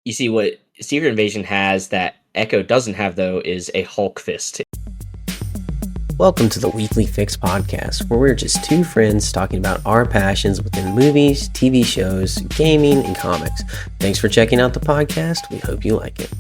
You see, what Secret Invasion has that Echo doesn't have, though, is a Hulk fist. Welcome to the Weekly Fix podcast, where we're just two friends talking about our passions within movies, TV shows, gaming, and comics. Thanks for checking out the podcast. We hope you like it.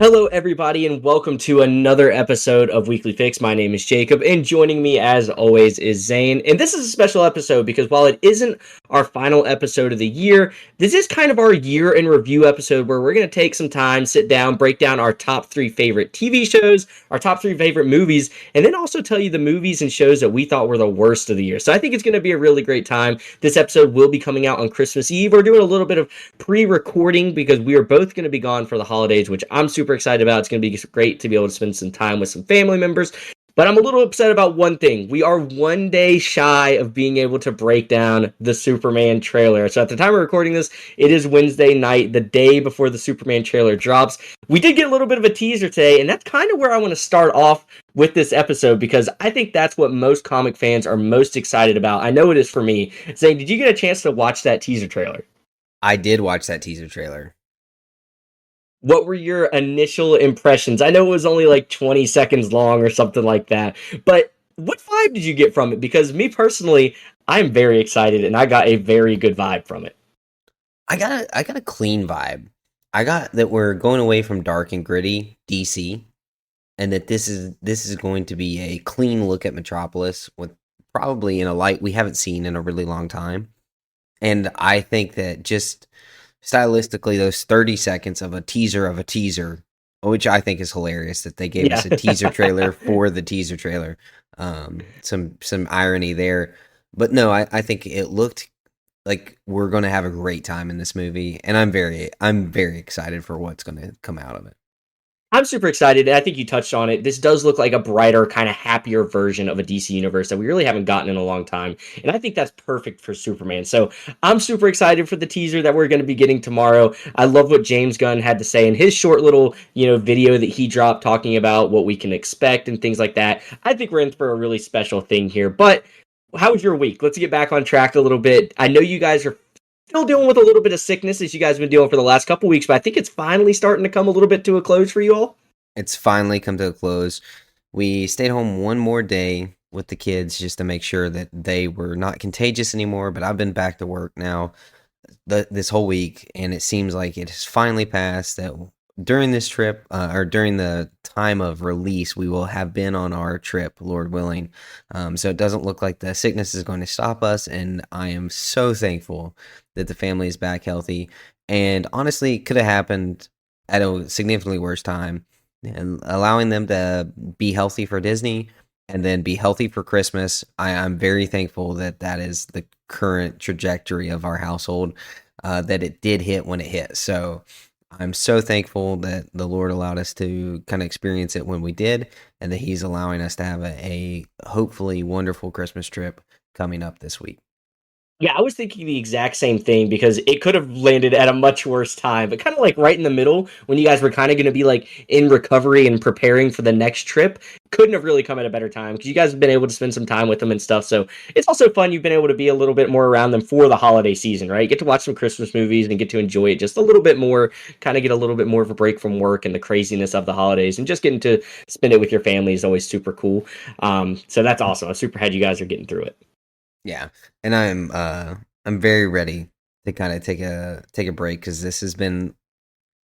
Hello, everybody, and welcome to another episode of Weekly Fix. My name is Jacob, and joining me, as always, is Zane. And this is a special episode because while it isn't our final episode of the year, this is kind of our year in review episode where we're going to take some time, sit down, break down our top 3 favorite TV shows, our top 3 favorite movies, and then also tell you the movies and shows that we thought were the worst of the year. So I think it's going to be a really great time. This episode will be coming out on Christmas Eve. We're doing a little bit of pre-recording because we are both going to be gone for the holidays, which I'm super excited about. It's going to be great to be able to spend some time with some family members. But I'm a little upset about one thing. We are one day shy of being able to break down the Superman trailer. So at the time of recording this, it is Wednesday night, the day before the Superman trailer drops. We did get a little bit of a teaser today, and that's kind of where I want to start off with this episode because I think that's what most comic fans are most excited about. I know it is for me. Zane, did you get a chance to watch that teaser trailer? I did watch that teaser trailer. What were your initial impressions? I know it was only like 20 seconds long or something like that, but what vibe did you get from it? Because me personally, I'm very excited and I got a very good vibe from it. I got a clean vibe. I got that we're going away from dark and gritty DC, and that this is going to be a clean look at Metropolis with probably in a light we haven't seen in a really long time. And I think that just stylistically, those 30 seconds of a teaser, which I think is hilarious that they gave us a teaser trailer for the teaser trailer. Some irony there. But no, I think it looked like we're going to have a great time in this movie. And I'm very excited for what's going to come out of it. I'm super excited, and I think you touched on it. This does look like a brighter, kind of happier version of a DC universe that we really haven't gotten in a long time, and I think that's perfect for Superman. So I'm super excited for the teaser that we're going to be getting tomorrow. I love what James Gunn had to say in his short little, video that he dropped talking about what we can expect and things like that. I think we're in for a really special thing here, but how was your week? Let's get back on track a little bit. I know you guys are still dealing with a little bit of sickness as you guys have been dealing for the last couple weeks, but I think it's finally starting to come a little bit to a close for you all. It's finally come to a close. We stayed home one more day with the kids just to make sure that they were not contagious anymore, but I've been back to work now this whole week, and it seems like it has finally passed that during this trip, or during the time of release, we will have been on our trip, Lord willing. So it doesn't look like the sickness is going to stop us, and I am so thankful that the family is back healthy. And honestly, it could have happened at a significantly worse time. And allowing them to be healthy for Disney and then be healthy for Christmas, I'm very thankful that that is the current trajectory of our household, that it did hit when it hit. So I'm so thankful that the Lord allowed us to kind of experience it when we did, and that He's allowing us to have a hopefully wonderful Christmas trip coming up this week. Yeah, I was thinking the exact same thing because it could have landed at a much worse time, but kind of like right in the middle when you guys were kind of going to be like in recovery and preparing for the next trip. Couldn't have really come at a better time because you guys have been able to spend some time with them and stuff. So it's also fun. You've been able to be a little bit more around them for the holiday season, right? You get to watch some Christmas movies and get to enjoy it just a little bit more, kind of get a little bit more of a break from work and the craziness of the holidays, and just getting to spend it with your family is always super cool. So that's awesome. I'm super happy you guys are getting through it. Yeah, and I'm very ready to kind of take a break because this has been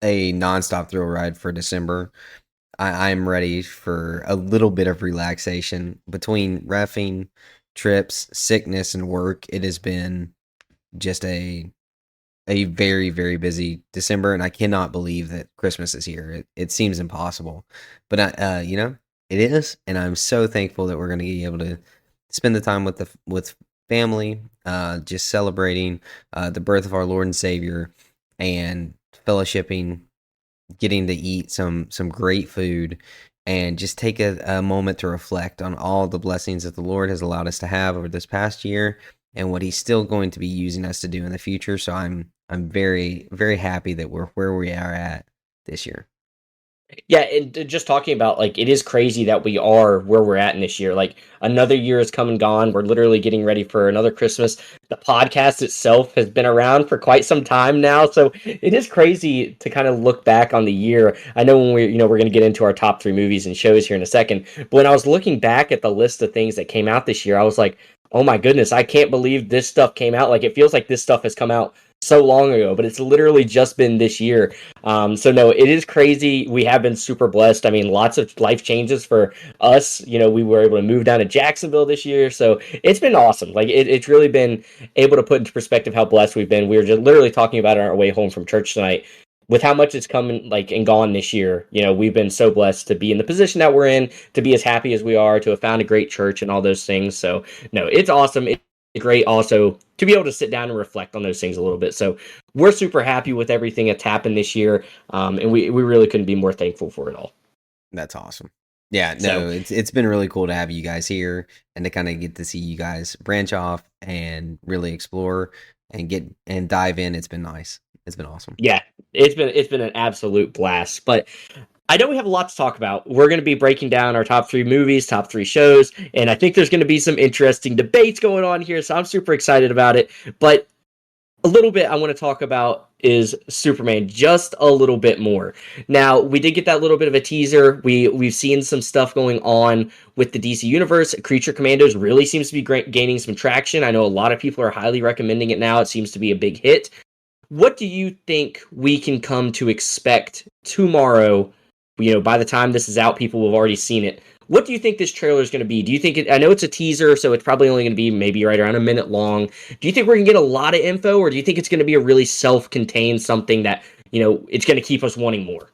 a nonstop thrill ride for December. I'm ready for a little bit of relaxation between reffing, trips, sickness, and work. It has been just a very, very busy December, and I cannot believe that Christmas is here. It seems impossible, but it is, and I'm so thankful that we're going to be able to spend the time with family, just celebrating the birth of our Lord and Savior, and fellowshipping, getting to eat some great food, and just take a moment to reflect on all the blessings that the Lord has allowed us to have over this past year and what He's still going to be using us to do in the future. So I'm very, very happy that we're where we are at this year. Yeah, and just talking about like it is crazy that we are where we're at in this year. Like another year has come and gone. We're literally getting ready for another Christmas. The podcast itself has been around for quite some time now, so it is crazy to kind of look back on the year. I know when we're going to get into our top 3 movies and shows here in a second, but when I was looking back at the list of things that came out this year, I was like, "Oh my goodness, I can't believe this stuff came out." Like it feels like this stuff has come out so long ago, but it's literally just been this year. So no, it is crazy. We have been super blessed. I mean, lots of life changes for us. We were able to move down to Jacksonville this year, so it's been awesome. Like it's really been able to put into perspective how blessed we've been. We were just literally talking about it on our way home from church tonight. With how much it's come like and gone this year, we've been so blessed to be in the position that we're in, to be as happy as we are, to have found a great church and all those things. So no, it's awesome. It's great also to be able to sit down and reflect on those things a little bit. So we're super happy with everything that's happened this year, and we really couldn't be more thankful for it all. That's awesome. Yeah, So no, it's been really cool to have you guys here and to kind of get to see you guys branch off and really explore and get and dive in. It's been nice. It's been awesome. yeah, it's been an absolute blast. But I know we have a lot to talk about. We're going to be breaking down our top 3 movies, top 3 shows, and I think there's going to be some interesting debates going on here. So I'm super excited about it. But a little bit I want to talk about is Superman just a little bit more. Now, we did get that little bit of a teaser. We've seen some stuff going on with the DC universe. Creature Commandos really seems to be gaining some traction. I know a lot of people are highly recommending it now. It seems to be a big hit. What do you think we can come to expect tomorrow? By the time this is out, people will have already seen it. What do you think this trailer is going to be? Do you think I know it's a teaser, so it's probably only going to be maybe right around a minute long. Do you think we're going to get a lot of info, or do you think it's going to be a really self-contained something that, it's going to keep us wanting more?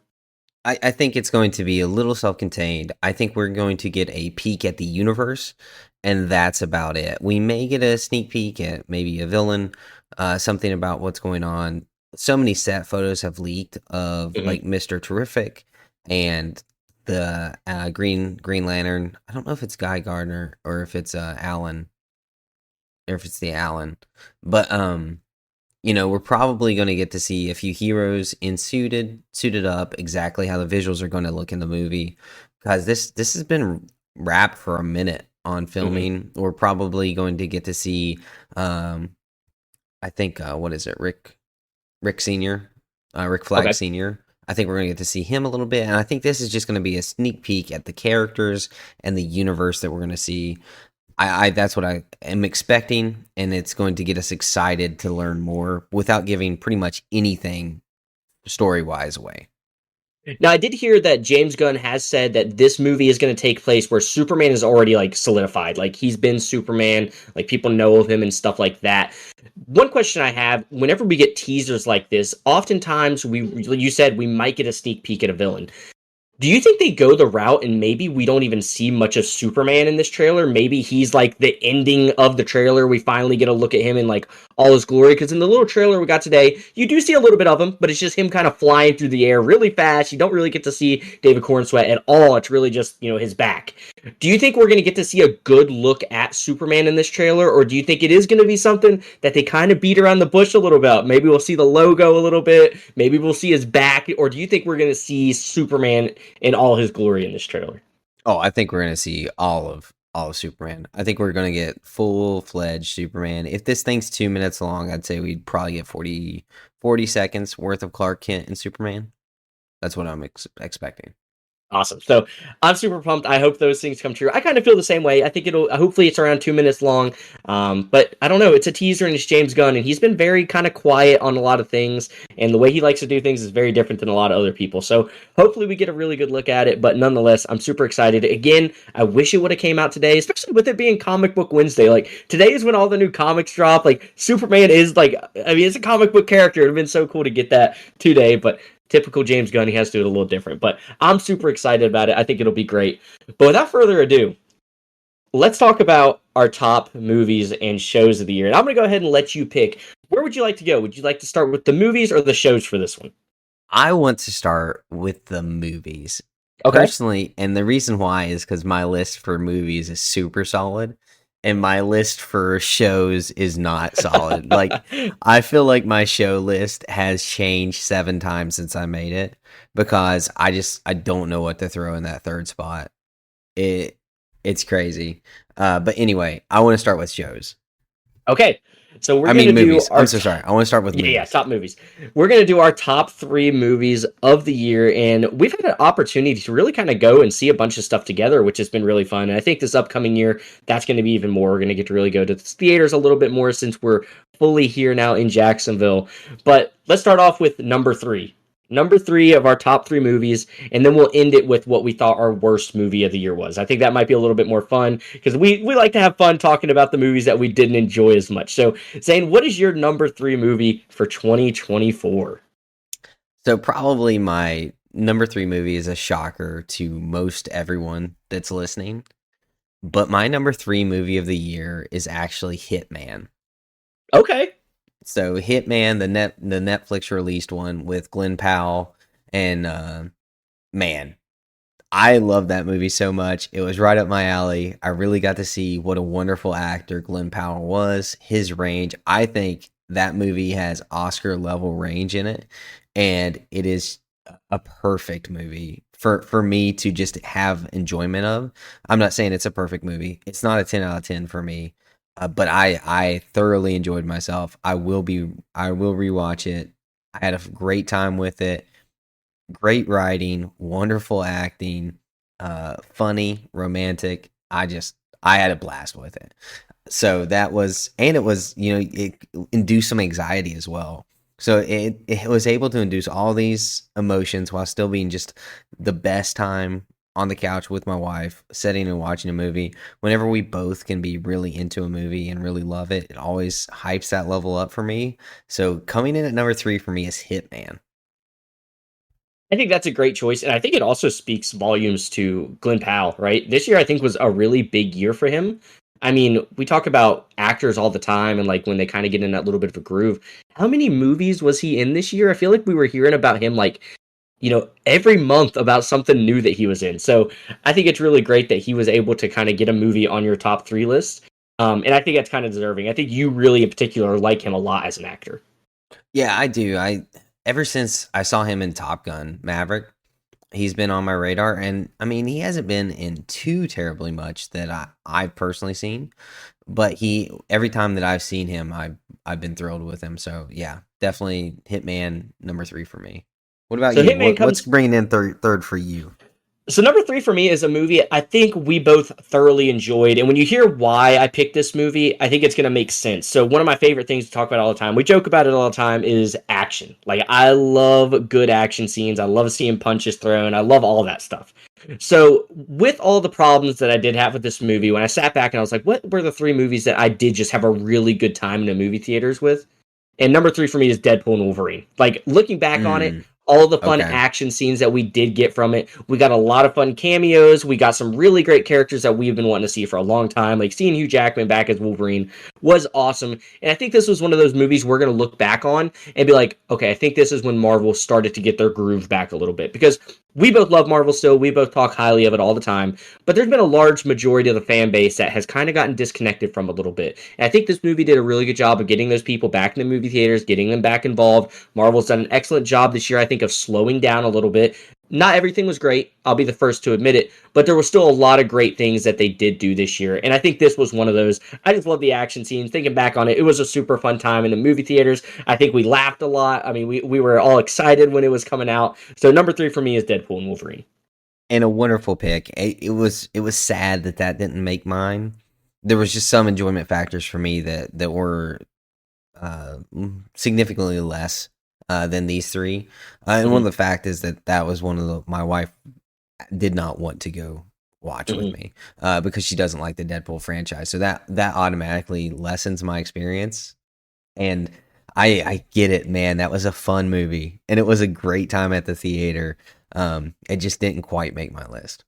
I think it's going to be a little self-contained. I think we're going to get a peek at the universe, and that's about it. We may get a sneak peek at maybe a villain, something about what's going on. So many set photos have leaked of Mhm. like Mr. Terrific and the Green Lantern. I don't know if it's Guy Gardner or if it's Alan, or if it's the Alan, but we're probably going to get to see a few heroes suited up, exactly how the visuals are going to look in the movie. Because this has been wrapped for a minute on Mhm. filming. We're probably going to get to see, I think, what is it, Rick Senior, Rick Flag Okay. Senior. I think we're going to get to see him a little bit, and I think this is just going to be a sneak peek at the characters and the universe that we're going to see. I that's what I am expecting, and it's going to get us excited to learn more without giving pretty much anything story wise away. Now, I did hear that James Gunn has said that this movie is going to take place where Superman is already like solidified. Like he's been Superman, like people know of him and stuff like that. One question I have, whenever we get teasers like this, oftentimes you said we might get a sneak peek at a villain. Do you think they go the route and maybe we don't even see much of Superman in this trailer? Maybe he's like the ending of the trailer. We finally get a look at him in like all his glory. Because in the little trailer we got today, you do see a little bit of him, but it's just him kind of flying through the air really fast. You don't really get to see David Cornsweet at all. It's really just, his back. Do you think we're going to get to see a good look at Superman in this trailer? Or do you think it is going to be something that they kind of beat around the bush a little bit? Maybe we'll see the logo a little bit. Maybe we'll see his back. Or do you think we're going to see Superman in all his glory in this trailer? Oh, I think we're going to see all of Superman. I think we're going to get full fledged Superman. If this thing's 2 minutes long, I'd say we'd probably get 40 seconds worth of Clark Kent and Superman. That's what I'm expecting. Awesome. So I'm super pumped. I hope those things come true. I kind of feel the same way. I think hopefully it's around 2 minutes long. But I don't know. It's a teaser and it's James Gunn, and he's been very kind of quiet on a lot of things. And the way he likes to do things is very different than a lot of other people. So hopefully we get a really good look at it. But nonetheless, I'm super excited. Again, I wish it would have came out today, especially with it being Comic Book Wednesday. Like today is when all the new comics drop. Like Superman is like, I mean, it's a comic book character. It'd have been so cool to get that today. But typical James Gunn, he has to do it a little different. But I'm super excited about it. I think it'll be great. But without further ado, let's talk about our top movies and shows of the year. And I'm going to go ahead and let you pick. Where would you like to go? Would you like to start with the movies or the shows for this one? I want to start with the movies Okay. personally, and the reason why is because my list for movies is super solid. and my list for shows is not solid. Like, I feel like my show list has changed 7 times since I made it because I don't know what to throw in that third spot. It it's crazy. But anyway, I want to start with shows. Okay, so we're I gonna mean do movies. I'm our so sorry. I want to start with yeah, movies. top movies. We're gonna do our top three movies of the year, and we've had an opportunity to really kind of go and see a bunch of stuff together, which has been really fun. And I think this upcoming year, that's going to be even more. We're going to get to really go to the theaters a little bit more since we're fully here now in Jacksonville. But let's start off with number three. Number three of our top three movies, and then we'll end it with what we thought our worst movie of the year was. I think that might be a little bit more fun because we like to have fun talking about the movies that we didn't enjoy as much. So Zane, what is your number three movie for 2024? So probably my number 3 movie is a shocker to most everyone that's listening. But my number 3 movie of the year is actually Hitman. Okay. So Hitman, the Netflix released one with Glenn Powell, and man, I love that movie so much. It was right up my alley. I really got to see what a wonderful actor Glenn Powell was, his range. I think that movie has Oscar level range in it, and it is a perfect movie for me to just have enjoyment of. I'm not saying it's a perfect movie. It's not a 10 out of 10 for me. But I thoroughly enjoyed myself. I will rewatch it. I had a great time with it. Great writing, wonderful acting, funny, romantic. I had a blast with it. So that was, and it was, it induced some anxiety as well. So it was able to induce all these emotions while still being just the best time on the couch with my wife, sitting and watching a movie. Whenever we both can be really into a movie and really love it, it always hypes that level up for me. So coming in at number 3 for me is Hitman. I think that's a great choice. And I think it also speaks volumes to Glenn Powell, right? This year, I think, was a really big year for him. I mean, we talk about actors all the time and like when they kind of get in that little bit of a groove. How many movies was he in this year? I feel like we were hearing about him like, every month about something new that he was in. So I think it's really great that he was able to kind of get a movie on your top three list. And I think that's kind of deserving. I think you really, in particular, like him a lot as an actor. Yeah, I do. I Ever since I saw him in Top Gun Maverick, he's been on my radar, and I mean, he hasn't been in too terribly much that I've personally seen, but he every time that I've seen him, I've been thrilled with him. So yeah, definitely Hitman number 3 for me. What about So you? Hitman What's comes bringing in third for you? So number three for me is a movie I think we both thoroughly enjoyed. And when you hear why I picked this movie, I think it's going to make sense. So one of my favorite things to talk about all the time, we joke about it all the time, is action. Like I love good action scenes. I love seeing punches thrown. I love all that stuff. So with all the problems that I did have with this movie, when I sat back and I was like, what were the three movies that I did just have a really good time in the movie theaters with? And number three for me is Deadpool and Wolverine. Like looking back on it, Mm, all the fun okay. action scenes that we did get from it. We got a lot of fun cameos. We got some really great characters that we've been wanting to see for a long time. Like seeing Hugh Jackman back as Wolverine was awesome. And I think this was one of those movies we're going to look back on and be like, okay, I think this is when Marvel started to get their groove back a little bit. Because we both love Marvel still. We both talk highly of it all the time. But there's been a large majority of the fan base that has kind of gotten disconnected from a little bit. And I think this movie did a really good job of getting those people back in the movie theaters, getting them back involved. Marvel's done an excellent job this year, I think, of slowing down a little bit. Not everything was great. I'll be the first to admit it, but there was still a lot of great things that they did do this year. And I think this was one of those. I just love the action scenes. Thinking back on it, it was a super fun time in the movie theaters. I think we laughed a lot. I mean, we were all excited when it was coming out. So number three for me is Deadpool and Wolverine. And a wonderful pick. It was sad that didn't make mine. There was just some enjoyment factors for me that were significantly less than these three. And one of Mm-hmm. the fact is that was one of my wife did not want to go watch with Mm-hmm. me because she doesn't like the Deadpool franchise. So that automatically lessens my experience. And I get it, man. That was a fun movie, and it was a great time at the theater. It just didn't quite make my list.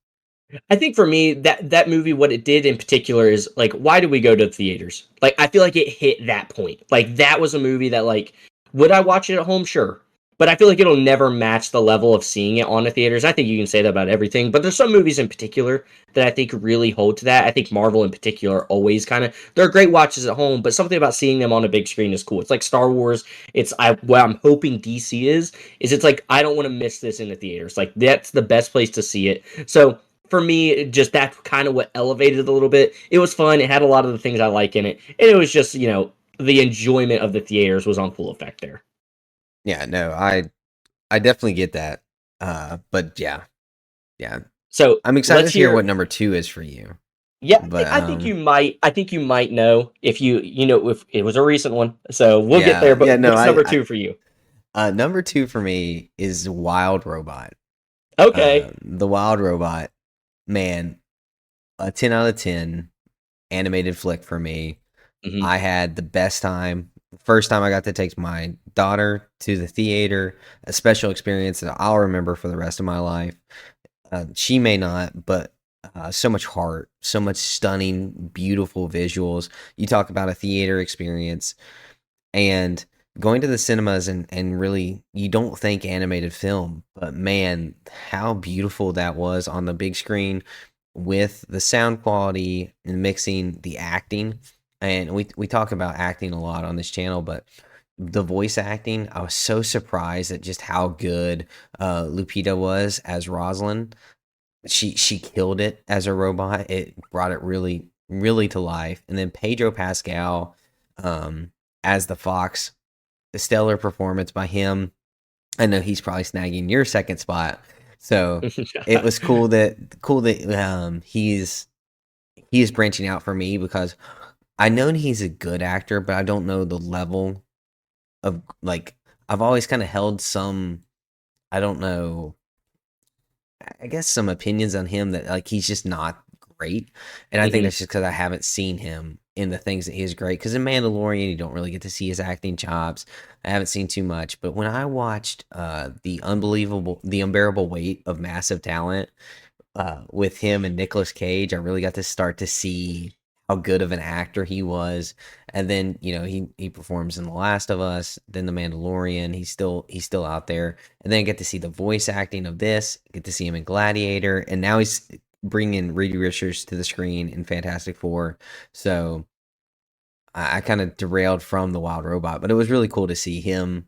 I think for me, that movie, what it did in particular is like, why do we go to the theaters? Like, I feel like it hit that point. Like, that was a movie that, like, would I watch it at home? Sure. but I feel like it'll never match the level of seeing it on the theaters. I think you can say that about everything, but there's some movies in particular that I think really hold to that. I think Marvel in particular always kind of, they're great watches at home, but something about seeing them on a big screen is cool. It's like Star Wars. What I'm hoping DC is it's like I don't want to miss this in the theaters. Like that's the best place to see it. So for me, just that's kind of what elevated it a little bit. It was fun. It had a lot of the things I like in it, and it was just the enjoyment of the theaters was on full effect there. Yeah, no, I definitely get that. But yeah, yeah. So I'm excited let's to hear what hear. number two is for you. Yeah, But I think you might. I think you might know if if it was a recent one. So we'll get there. yeah, But no, what's number two for you? number two for me is Wild Robot. Okay. The Wild Robot, man, a 10 out of 10 animated flick for me. Hmm. I had the best time. First time I got to take my daughter to the theater, a special experience that I'll remember for the rest of my life. She may not, but so much heart, so much stunning, beautiful visuals. You talk about a theater experience and going to the cinemas and really, you don't think animated film, but man, how beautiful that was on the big screen with the sound quality and mixing the acting. And we talk about acting a lot on this channel, but the voice acting, I was so surprised at just how good Lupita was as Rosalind. She killed it as a robot. It brought it really to life. And then Pedro Pascal as the Fox, the stellar performance by him. I know he's probably snagging your second spot. So it was cool that he's branching out for me because I know he's a good actor, but I don't know the level of like I've always kind of held some, I don't know, I guess some opinions on him that like he's just not great, and I think Hmm. that's just because I haven't seen him in the things that he is great. Because in Mandalorian, you don't really get to see his acting chops. I haven't seen too much, but when I watched the unbearable weight of massive talent with him and Nicolas Cage, I really got to start to see how good of an actor he was. And then he performs in The Last of Us, then The Mandalorian. He's still out there. And then I get to see the voice acting of this. Get to see him in Gladiator, and now he's bringing Reed Richards to the screen in Fantastic Four. So I kind of derailed from the Wild Robot, but it was really cool to see him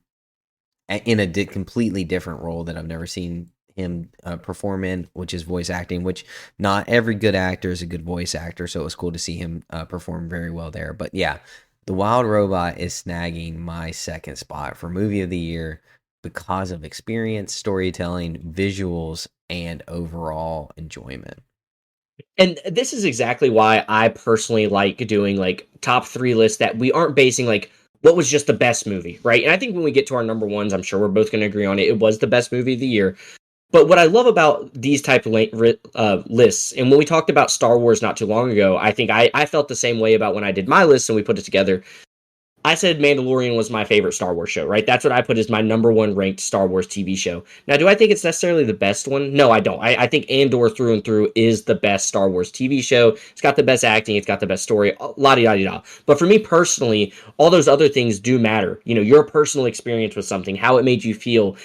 in a completely different role that I've never seen him perform in, which is voice acting, which not every good actor is a good voice actor. So it was cool to see him perform very well there. But yeah, The Wild Robot is snagging my second spot for movie of the year because of experience, storytelling, visuals, and overall enjoyment. And this is exactly why I personally like doing like top three lists that we aren't basing like what was just the best movie, right? And I think when we get to our number ones, I'm sure we're both going to agree on it. It was the best movie of the year. But what I love about these type of lists, and when we talked about Star Wars not too long ago, I think I felt the same way about when I did my list and we put it together. I said Mandalorian was my favorite Star Wars show, right? That's what I put as my number one ranked Star Wars TV show. Now, do I think it's necessarily the best one? No, I don't. I think Andor through and through is the best Star Wars TV show. It's got the best acting, it's got the best story, la di da di da. But for me personally, all those other things do matter. Your personal experience with something, how it made you feel,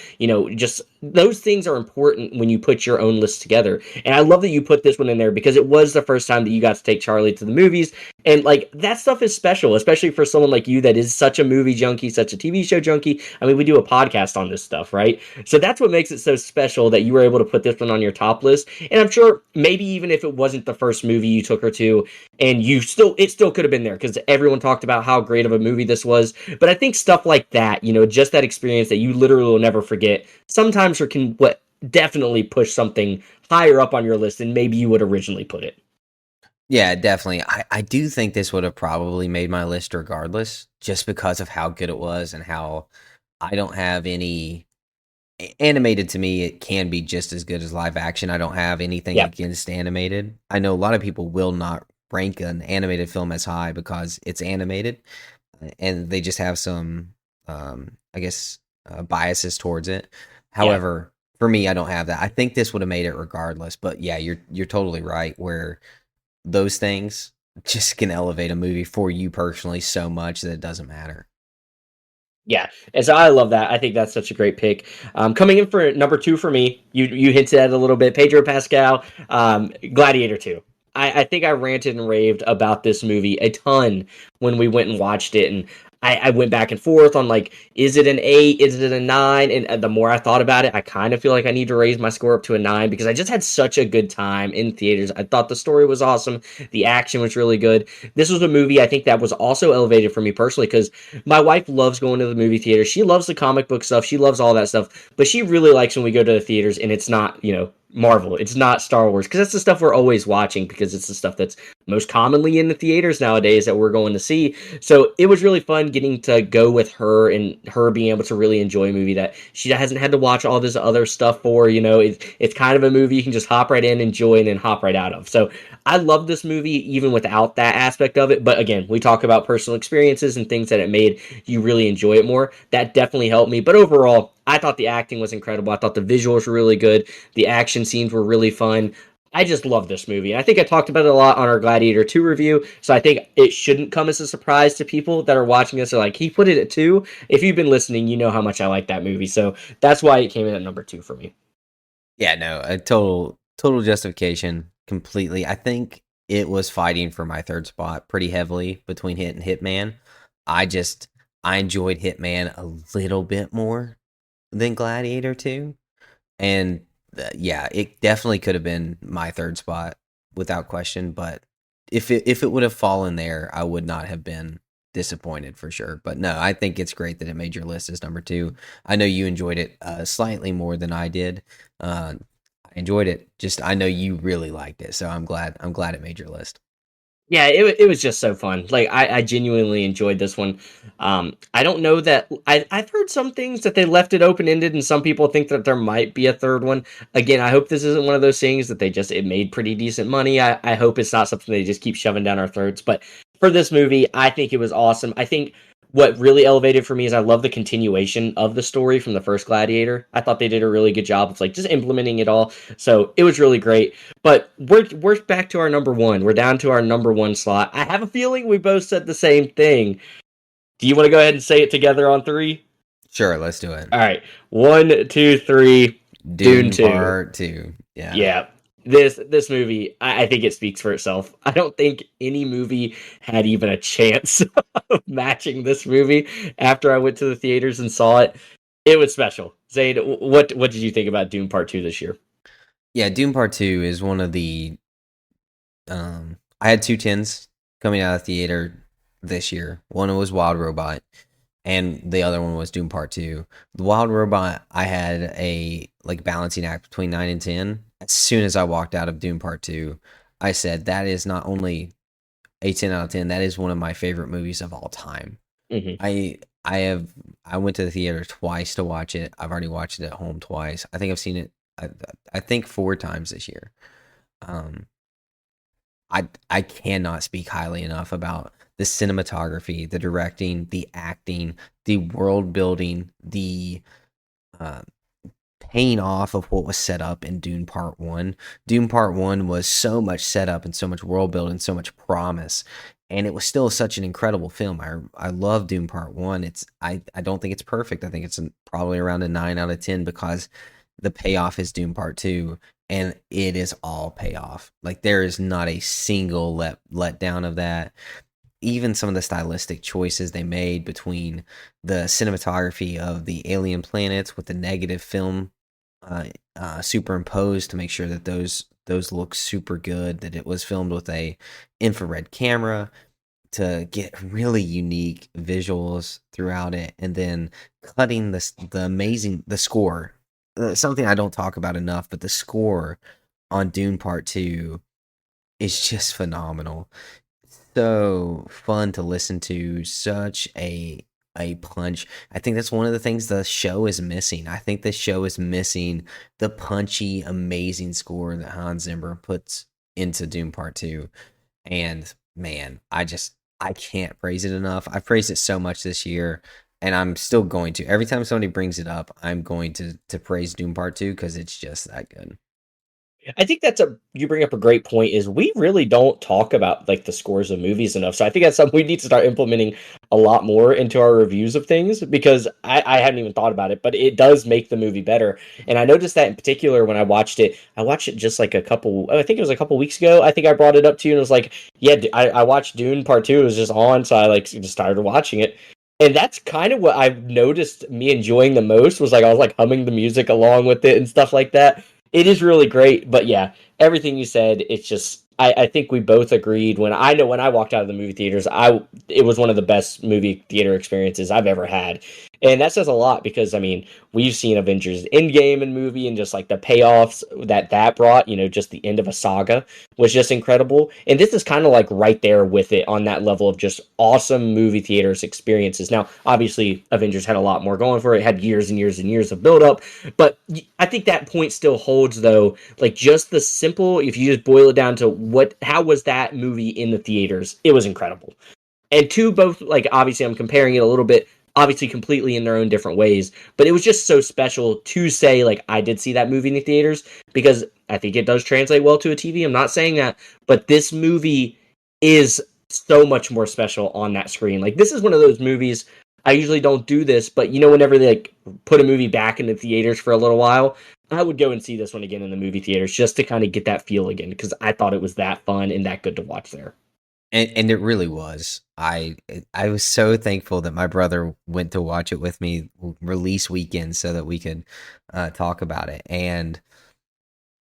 just those things are important when you put your own list together. And I love that you put this one in there because it was the first time that you got to take Charlie to the movies. And like that stuff is special, especially for someone like you that is such a movie junkie, such a TV show junkie. I mean, we do a podcast on this stuff, right? So that's what makes it so special that you were able to put this one on your top list. And I'm sure maybe even if it wasn't the first movie you took her to, and it still could have been there because everyone talked about how great of a movie this was. But I think stuff like that, just that experience that you literally will never forget, sometimes can what definitely push something higher up on your list than maybe you would originally put it. Yeah, definitely. I do think this would have probably made my list regardless, just because of how good it was and how I don't have any animated. To me, it can be just as good as live action. I don't have anything Yeah. against animated. I know a lot of people will not rank an animated film as high because it's animated and they just have some, I guess, biases towards it. Yeah. However, for me, I don't have that. I think this would have made it regardless. But yeah, you're totally right. Where those things just can elevate a movie for you personally so much that it doesn't matter. Yeah, and so I love that. I think that's such a great pick. Coming in for number two for me, you hinted at it a little bit. Pedro Pascal, Gladiator Two. I think I ranted and raved about this movie a ton when we went and watched it, and I went back and forth on like, is it an eight? Is it a nine? And the more I thought about it, I kind of feel like I need to raise my score up to a nine because I just had such a good time in theaters. I thought the story was awesome, the action was really good. This was a movie I think that was also elevated for me personally because my wife loves going to the movie theater. She loves the comic book stuff. She loves all that stuff. But she really likes when we go to the theaters and it's not, Marvel. It's not Star Wars because that's the stuff we're always watching because it's the stuff that's most commonly in the theaters nowadays that we're going to see. So it was really fun getting to go with her and her being able to really enjoy a movie that she hasn't had to watch all this other stuff for. It's kind of a movie you can just hop right in, enjoy, and then hop right out of. So I love this movie even without that aspect of it. But again, we talk about personal experiences and things that it made you really enjoy it more. That definitely helped me. But overall, I thought the acting was incredible. I thought the visuals were really good. The action scenes were really fun. I just love this movie. I think I talked about it a lot on our Gladiator 2 review, so I think it shouldn't come as a surprise to people that are watching this. Are like, he put it at 2. If you've been listening, you know how much I like that movie. So that's why it came in at number 2 for me. Yeah, no, a total justification completely. I think it was fighting for my third spot pretty heavily between Hit and Hitman. I just I enjoyed Hitman a little bit more than Gladiator 2. And yeah, it definitely could have been my third spot without question, but if it would have fallen there, I would not have been disappointed for sure. But no, I think it's great that it made your list as number 2. I know you enjoyed it slightly more than I did. I enjoyed it. Just I know you really liked it, so I'm glad it made your list. Yeah, it was just so fun. Like I genuinely enjoyed this one. I don't know that I've heard some things that they left it open ended, and some people think that there might be a third one. Again, I hope this isn't one of those things that it made pretty decent money. I hope it's not something they just keep shoving down our throats. But for this movie, I think it was awesome. I think what really elevated for me is I love the continuation of the story from the first Gladiator. I thought they did a really good job of like just implementing it all. So it was really great. But we're back to our number one. We're down to our number one slot. I have a feeling we both said the same thing. Do you want to go ahead and say it together on three? Sure, let's do it. All right. 1, 2, 3. Dune Dune 2. Part 2. Yeah. Yeah. This movie, I think it speaks for itself. I don't think any movie had even a chance of matching this movie after I went to the theaters and saw it. It was special. Zayd, what did you think about Dune Part 2 this year? Yeah, Dune Part 2 is one of the I had two tens coming out of theater this year. One was Wild Robot, and the other one was Doom Part 2. The Wild Robot, I had a like balancing act between 9 and 10. As soon as I walked out of Doom Part 2, I said that is not only a 10 out of 10, that is one of my favorite movies of all time. Hmm. I went to the theater twice to watch it. I've already watched it at home twice. I think I've seen it I think 4 times this year. Um I cannot speak highly enough about the cinematography, the directing, the acting, the world building, the uh, paying off of what was set up in Dune Part 1. Dune Part 1 was so much setup and so much world building, so much promise, and it was still such an incredible film. I love Dune Part 1. I don't think it's perfect. I think it's probably around a 9 out of 10 because the payoff is Dune Part 2, and it is all payoff. Like there is not a single let down of that. Even some of the stylistic choices they made between the cinematography of the alien planets with the negative film uh, superimposed to make sure that those look super good. That it was filmed with a infrared camera to get really unique visuals throughout it, and then cutting the score. Something I don't talk about enough, but the score on Dune Part 2 is just phenomenal. So fun to listen to, such a punch. I think that's one of the things the show is missing. I think the show is missing the punchy, amazing score that Hans Zimmer puts into Dune Part 2. And man, I can't praise it enough. I've praised it so much this year, and I'm still going to. Every time somebody brings it up, I'm going to praise Doom Part 2 because it's just that good. I think you bring up a great point is we really don't talk about like the scores of movies enough. So I think that's something we need to start implementing a lot more into our reviews of things because I hadn't even thought about it, but it does make the movie better. And I noticed that in particular when I watched it just like I think it was a couple weeks ago. I think I brought it up to you and it was like, yeah, I watched Dune Part 2. It was just on. So I like just started watching it. And that's kind of what I've noticed me enjoying the most was like I was like humming the music along with it and stuff like that. It is really great, but yeah, everything you said, it's just I think we both agreed when I know when I walked out of the movie theaters, it was one of the best movie theater experiences I've ever had. And that says a lot because I mean, we've seen Avengers Endgame and movie and just like the payoffs that brought, just the end of a saga was just incredible. And this is kind of like right there with it on that level of just awesome movie theaters experiences. Now, obviously, Avengers had a lot more going for it, had years and years and years of build up, but I think that point still holds though. Like just the simple, if you just boil it down to how was that movie in the theaters? It was incredible. And two, both like obviously I'm comparing it a little bit, obviously completely in their own different ways, but it was just so special to say like I did see that movie in the theaters because I think it does translate well to a TV. I'm not saying that, but this movie is so much more special on that screen. Like this is one of those movies I usually don't do this, but whenever they like put a movie back in the theaters for a little while, I would go and see this one again in the movie theaters just to kind of get that feel again because I thought it was that fun and that good to watch there. And it really was. I was so thankful that my brother went to watch it with me release weekend so that we could talk about it, and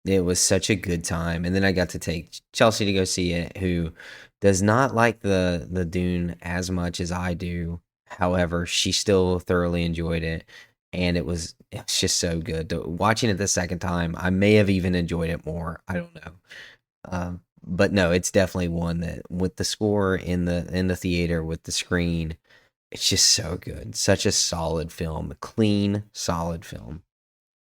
it was such a good time. And then I got to take Chelsea to go see it, who does not like the Dune as much as I do. However, she still thoroughly enjoyed it, and it's just so good. Watching it the second time, I may have even enjoyed it more. I don't know. But no, it's definitely one that with the score in the theater with the screen, it's just so good. Such a solid film, a clean, solid film.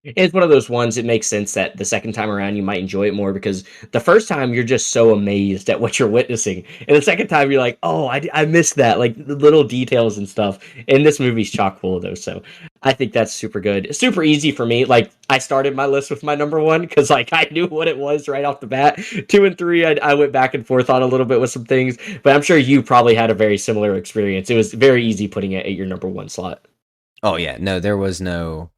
It's one of those ones, it makes sense that the second time around you might enjoy it more because the first time you're just so amazed at what you're witnessing. And the second time you're like, oh, I missed that. Like the little details and stuff. And this movie's chock full of those. So I think that's super good. It's super easy for me. Like I started my list with my number one because like I knew what it was right off the bat. Two and three, I went back and forth on a little bit with some things. But I'm sure you probably had a very similar experience. It was very easy putting it at your number one slot. Oh yeah, no, there was no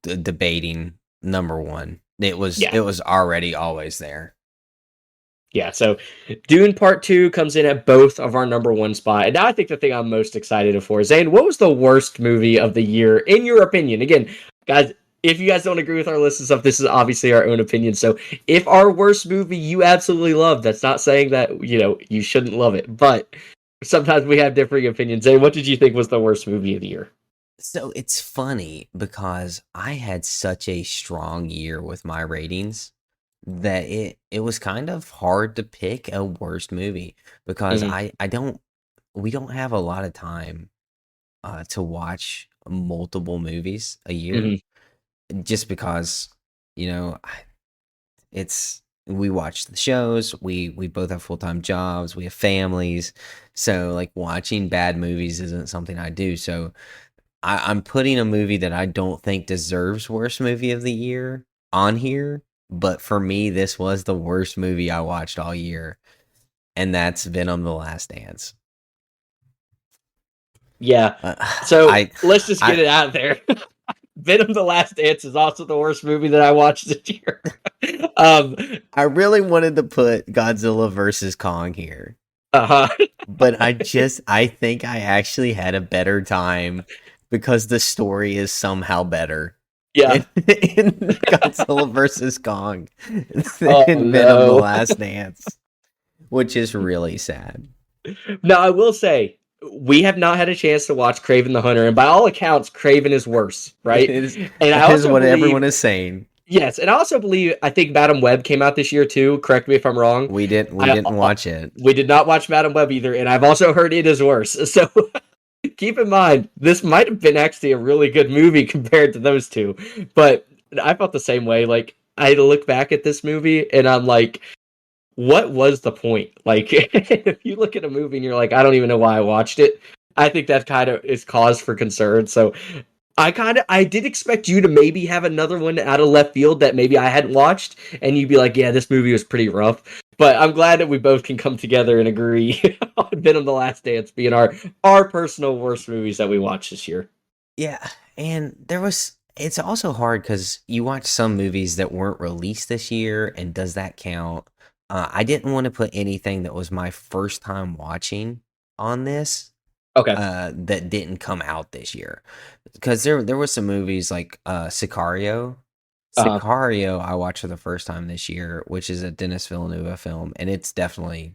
debating number one. It was Yeah. it was already always there. Yeah, so Dune Part 2 comes in at both of our number one spot. And now I think the thing I'm most excited for, Zane, what was the worst movie of the year, in your opinion? Again, guys, if you guys don't agree with our list and stuff, this is obviously our own opinion. So if our worst movie you absolutely love, that's not saying that, you shouldn't love it. But sometimes we have differing opinions. Zane, what did you think was the worst movie of the year? So it's funny because I had such a strong year with my ratings that it was kind of hard to pick a worst movie because Mm-hmm. I don't we don't have a lot of time to watch multiple movies a year Mm-hmm. just because you know it's we watch the shows, we both have full-time jobs, we have families, so like watching bad movies isn't something I do. So I'm putting a movie that I don't think deserves worst movie of the year on here, but for me this was the worst movie I watched all year, and that's Venom: The Last Dance. Yeah. uh, So I let's just get I it out there. Venom: The Last Dance is also the worst movie that I watched this year. um, I really wanted to put Godzilla versus Kong here, uh-huh. but I think I actually had a better time because the story is somehow better Yeah. in Godzilla versus Kong Oh than Venom: The no. Last Dance, which is really sad. Now I will say we have not had a chance to watch Craven the Hunter, and by all accounts, Craven is worse, It right? is And I that is also what believe everyone is saying. yes, and I also believe I think Madam Web came out this year too. Correct me if I'm wrong. We I didn't watch it. we did not watch Madam Web either, and I've also heard it is worse. So keep in mind this might have been actually a really good movie compared to those two. But I felt the same way. Like I look back at this movie and I'm like, what was the point? Like, if you look at a movie and you're like, I don't even know why I watched it. I think that kind of is cause for concern. So I did expect you to maybe have another one out of left field that maybe I hadn't watched, and you'd be like, "Yeah, this movie was pretty rough." But I'm glad that we both can come together and agree on Venom: The Last Dance being our personal worst movies that we watched this year. Yeah, and it's also hard because you watch some movies that weren't released this year, and does that count? I didn't want to put anything that was my first time watching on this Okay. that didn't come out this year, because there was some movies like Sicario. Uh huh. Sicario, I watched for the first time this year, which is a Denis Villeneuve film, and it's definitely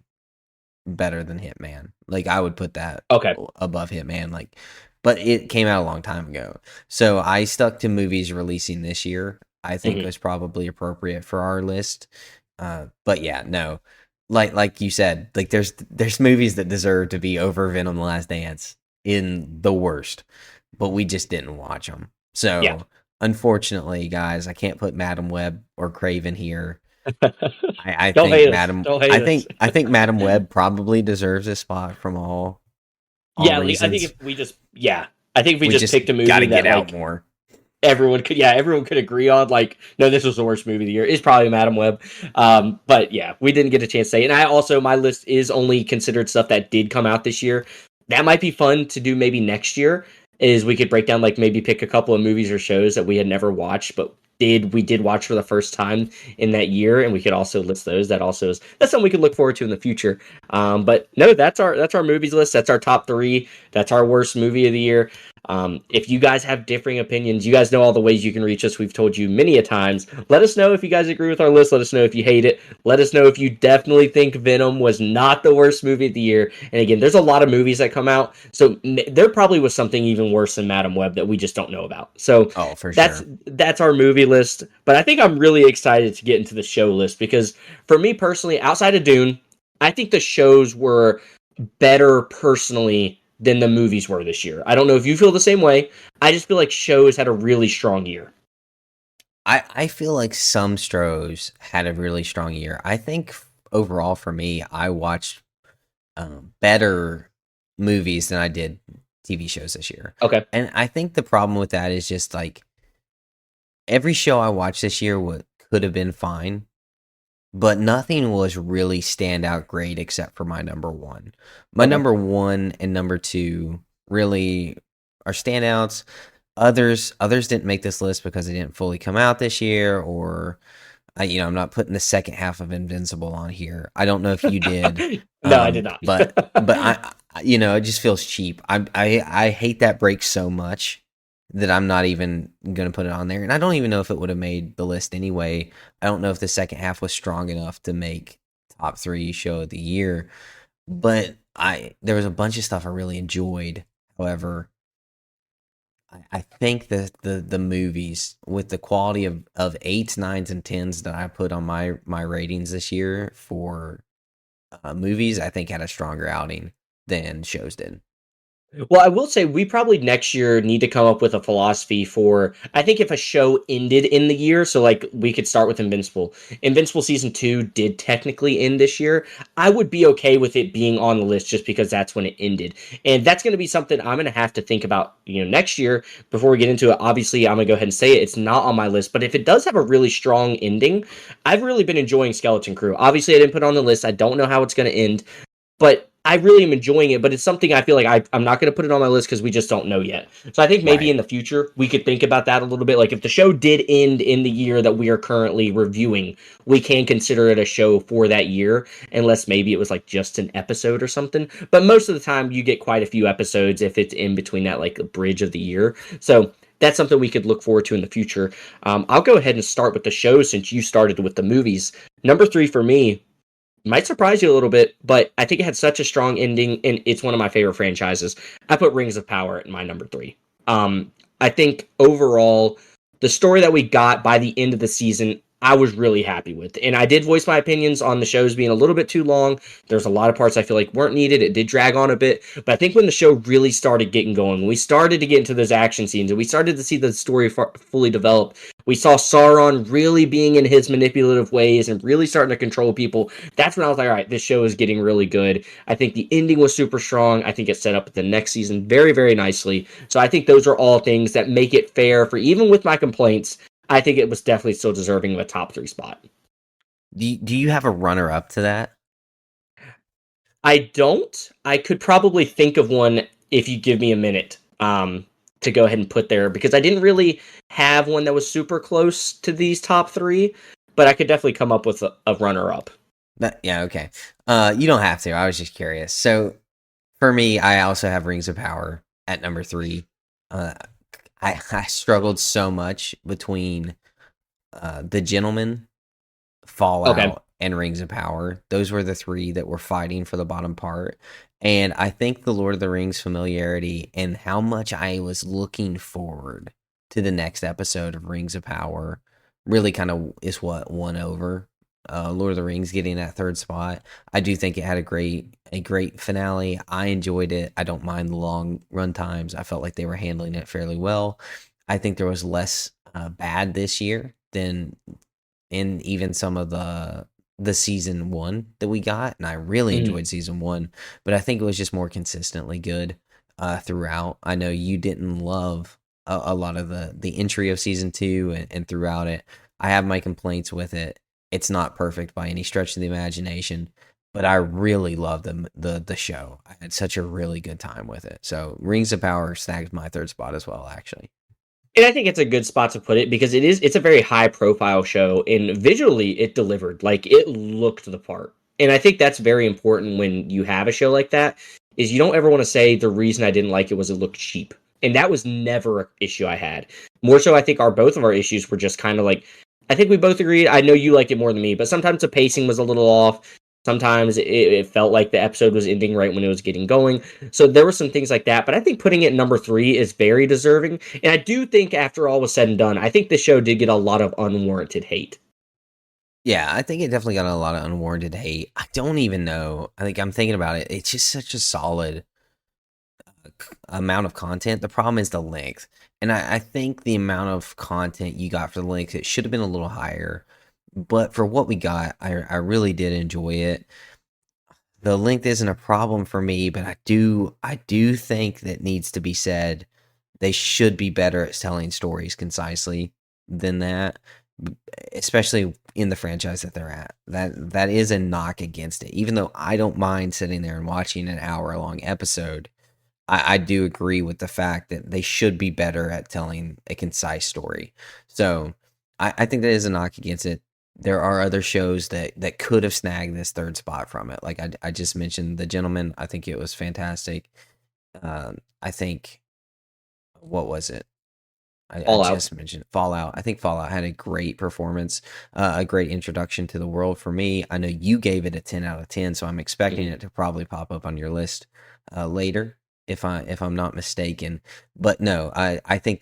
better than Hitman. Like I would put that Okay. above Hitman. Like, but it came out a long time ago, so I stuck to movies releasing this year. I think Hmm. was probably appropriate for our list. But yeah, no, like you said, like there's movies that deserve to be over Venom: The Last Dance in the worst, but we just didn't watch them. Yeah. So unfortunately, guys, I can't put Madam Web or Craven here. I Don't think hate us. Madam Don't hate us. I think Madam Web probably deserves a spot from all Yeah, like I think reasons. if we just yeah, I think if we We just just picked a got movie to get that out like more. everyone could agree on like no, this was the worst movie of the year. It's probably Madam Web. But yeah, we didn't get a chance to say it. And I also my list is only considered stuff that did come out this year. That might be fun to do maybe next year. Is we could break down like maybe pick a couple of movies or shows that we had never watched, but did watch for the first time in that year, and we could also list those. That's something we could look forward to in the future. But no, that's our movies list. That's our top three. That's our worst movie of the year. If you guys have differing opinions, you guys know all the ways you can reach us. We've told you many a times. Let us know if you guys agree with our list. Let us know if you hate it. Let us know if you definitely think Venom was not the worst movie of the year. And again, there's a lot of movies that come out, so there probably was something even worse than Madam Web that we just don't know about. So Oh, for that's sure. that's our movie list. But I think I'm really excited to get into the show list because for me personally, outside of Dune, I think the shows were better personally than the movies were this year. I don't know if you feel the same way. I just feel like shows had a really strong year. I feel like some Stros had a really strong year. I think overall for me, I watched better movies than I did TV shows this year. Okay. And I think the problem with that is just like every show I watched this year would could have been fine, but nothing was really standout great except for my number one. My Okay. number one and number two really are standouts. Others didn't make this list because they didn't fully come out this year, or I'm not putting the second half of Invincible on here. I don't know if you did, No, I did not. but it just feels cheap. I hate that break so much that I'm not even gonna put it on there, and I don't even know if it would have made the list anyway. I don't know if the second half was strong enough to make top three show of the year, but I there was a bunch of stuff I really enjoyed. However, I think the movies with the quality of eights, nines, and tens that I put on my ratings this year for movies, I think had a stronger outing than shows did. Well, I will say we probably next year need to come up with a philosophy for. I think if a show ended in the year, so like we could start with Invincible. Invincible season 2 did technically end this year. I would be okay with it being on the list just because that's when it ended. And that's going to be something I'm going to have to think about, next year before we get into it. Obviously, I'm going to go ahead and say it. It's not on my list, but if it does have a really strong ending, I've really been enjoying Skeleton Crew. Obviously, I didn't put it on the list. I don't know how it's going to end, but I really am enjoying it. But it's something I feel like I'm not going to put it on my list because we just don't know yet. So I think maybe Right. in the future we could think about that a little bit. Like if the show did end in the year that we are currently reviewing, we can consider it a show for that year, unless maybe it was like just an episode or something. But most of the time, you get quite a few episodes if it's in between that like bridge of the year. So that's something we could look forward to in the future. I'll go ahead and start with the show since you started with the movies. Number three for me might surprise you a little bit, but I think it had such a strong ending, and it's one of my favorite franchises. I put Rings of Power at my number three. I think overall, the story that we got by the end of the season, I was really happy with. And I did voice my opinions on the shows being a little bit too long. There's a lot of parts I feel like weren't needed. It did drag on a bit. But I think when the show really started getting going, we started to get into those action scenes and we started to see the story fully develop. We saw Sauron really being in his manipulative ways and really starting to control people. That's when I was like, all right, this show is getting really good. I think the ending was super strong. I think it set up the next season very, very nicely. So I think those are all things that make it fair for, even with my complaints, I think it was definitely still deserving of a top 3 spot. Do you have a runner up to that? I don't. I could probably think of one if you give me a minute to go ahead and put there, because I didn't really have one that was super close to these top 3, but I could definitely come up with a runner up. Yeah, okay. You don't have to. I was just curious. So for me, I also have Rings of Power at number 3. Uh, I struggled so much between The Gentleman, Okay. Fallout, and Rings of Power. Those were the 3 that were fighting for the bottom part. And I think the Lord of the Rings familiarity and how much I was looking forward to the next episode of Rings of Power really kind of is what won over Lord of the Rings getting that 3rd spot. I do think it had a great finale. I enjoyed it. I don't mind the long run times. I felt like they were handling it fairly well. I think there was less bad this year than in even some of the season 1 that we got, and I really Mhm. enjoyed season 1, but I think it was just more consistently good throughout. I know you didn't love a lot of the entry of season 2 and throughout it. I have my complaints with it. It's not perfect by any stretch of the imagination, but I really love the show. I had such a really good time with it. So Rings of Power snagged my 3rd spot as well, actually. And I think it's a good spot to put it because it's a very high profile show, and visually it delivered. Like, it looked the part. And I think that's very important when you have a show like that, is you don't ever want to say the reason I didn't like it was it looked cheap. And that was never an issue I had. More so, I think both of our issues were just kind of like, I think we both agreed. I know you liked it more than me, but sometimes the pacing was a little off. Sometimes it felt like the episode was ending right when it was getting going. So there were some things like that, but I think putting it number 3 is very deserving. And I do think after all was said and done, I think the show did get a lot of unwarranted hate. Yeah, I think it definitely got a lot of unwarranted hate. I don't even know. I think I'm thinking about it. It's just such a solid amount of content. The problem is the length. And I think the amount of content you got for the length, it should have been a little higher. But for what we got, I really did enjoy it. The length isn't a problem for me, but I do think that needs to be said. They should be better at telling stories concisely than that, especially in the franchise that they're at. That is a knock against it. Even though I don't mind sitting there and watching an hour-long episode, I do agree with the fact that they should be better at telling a concise story. So I think that is a knock against it. There are other shows that could have snagged this 3rd spot from it. Like I just mentioned, The Gentleman. I think it was fantastic. I think, what was it? I All out. just mentioned Fallout. I think Fallout had a great performance, a great introduction to the world for me. I know you gave it a 10 out of 10, so I'm expecting Mhm. it to probably pop up on your list later, if I'm not mistaken. But no, I think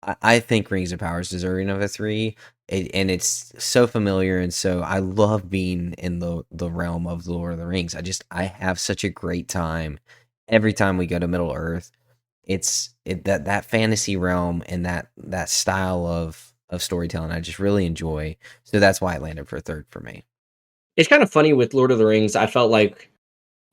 I think Rings of Power is deserving of a 3. And it's so familiar, and so I love being in the realm of the Lord of the Rings. I have such a great time every time we go to Middle Earth. That fantasy realm and that style of storytelling I just really enjoy. So that's why it landed for 3rd for me. It's kind of funny with Lord of the Rings. I felt like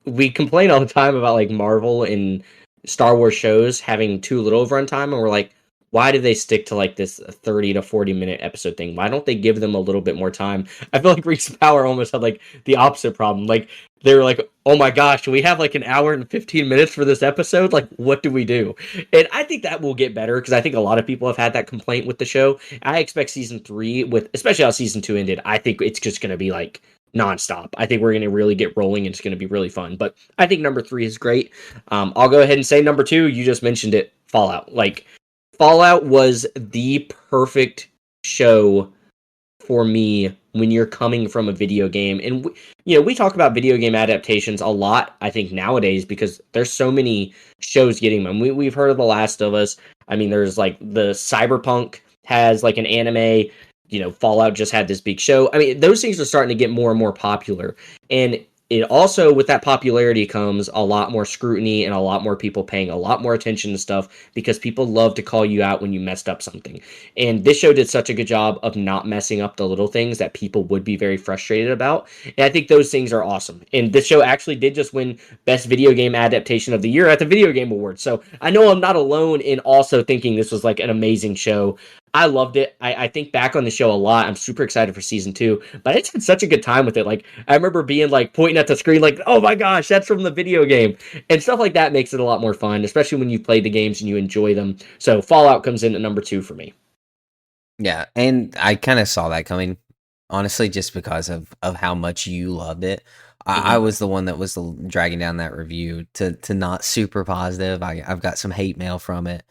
we complain all the time about like Marvel and Star Wars shows having too little of runtime, and we're like, why do they stick to like this 30 to 40 minute episode thing? Why don't they give them a little bit more time? I feel like Rings of Power almost had like the opposite problem. Like, they were like, oh my gosh, we have like an hour and 15 minutes for this episode. Like, what do we do? And I think that will get better because I think a lot of people have had that complaint with the show. I expect season 3, with especially how season 2 ended, I think it's just going to be like nonstop. I think we're going to really get rolling and it's going to be really fun. But I think number 3 is great. I'll go ahead and say number 2. You just mentioned it, Fallout. Like, Fallout was the perfect show for me when you're coming from a video game. And we talk about video game adaptations a lot, I think, nowadays, because there's so many shows getting them. We've heard of The Last of Us. I mean, there's like the Cyberpunk has like an anime. Fallout just had this big show. I mean, those things are starting to get more and more popular. And it also, with that popularity comes a lot more scrutiny and a lot more people paying a lot more attention to stuff because people love to call you out when you messed up something. And this show did such a good job of not messing up the little things that people would be very frustrated about. And I think those things are awesome. And this show actually did just win Best Video Game Adaptation of the Year at the Video Game Awards. So I know I'm not alone in also thinking this was like an amazing show. I loved it. I think back on the show a lot. I'm super excited for season 2, but I just had such a good time with it. Like, I remember being like pointing at the screen, like, oh my gosh, that's from the video game. And stuff like that makes it a lot more fun, especially when you've played the games and you enjoy them. So Fallout comes in at number 2 for me. Yeah, and I kind of saw that coming, honestly, just because of how much you loved it. I Mm-hmm. was the one that was dragging down that review to not super positive. I've got some hate mail from it,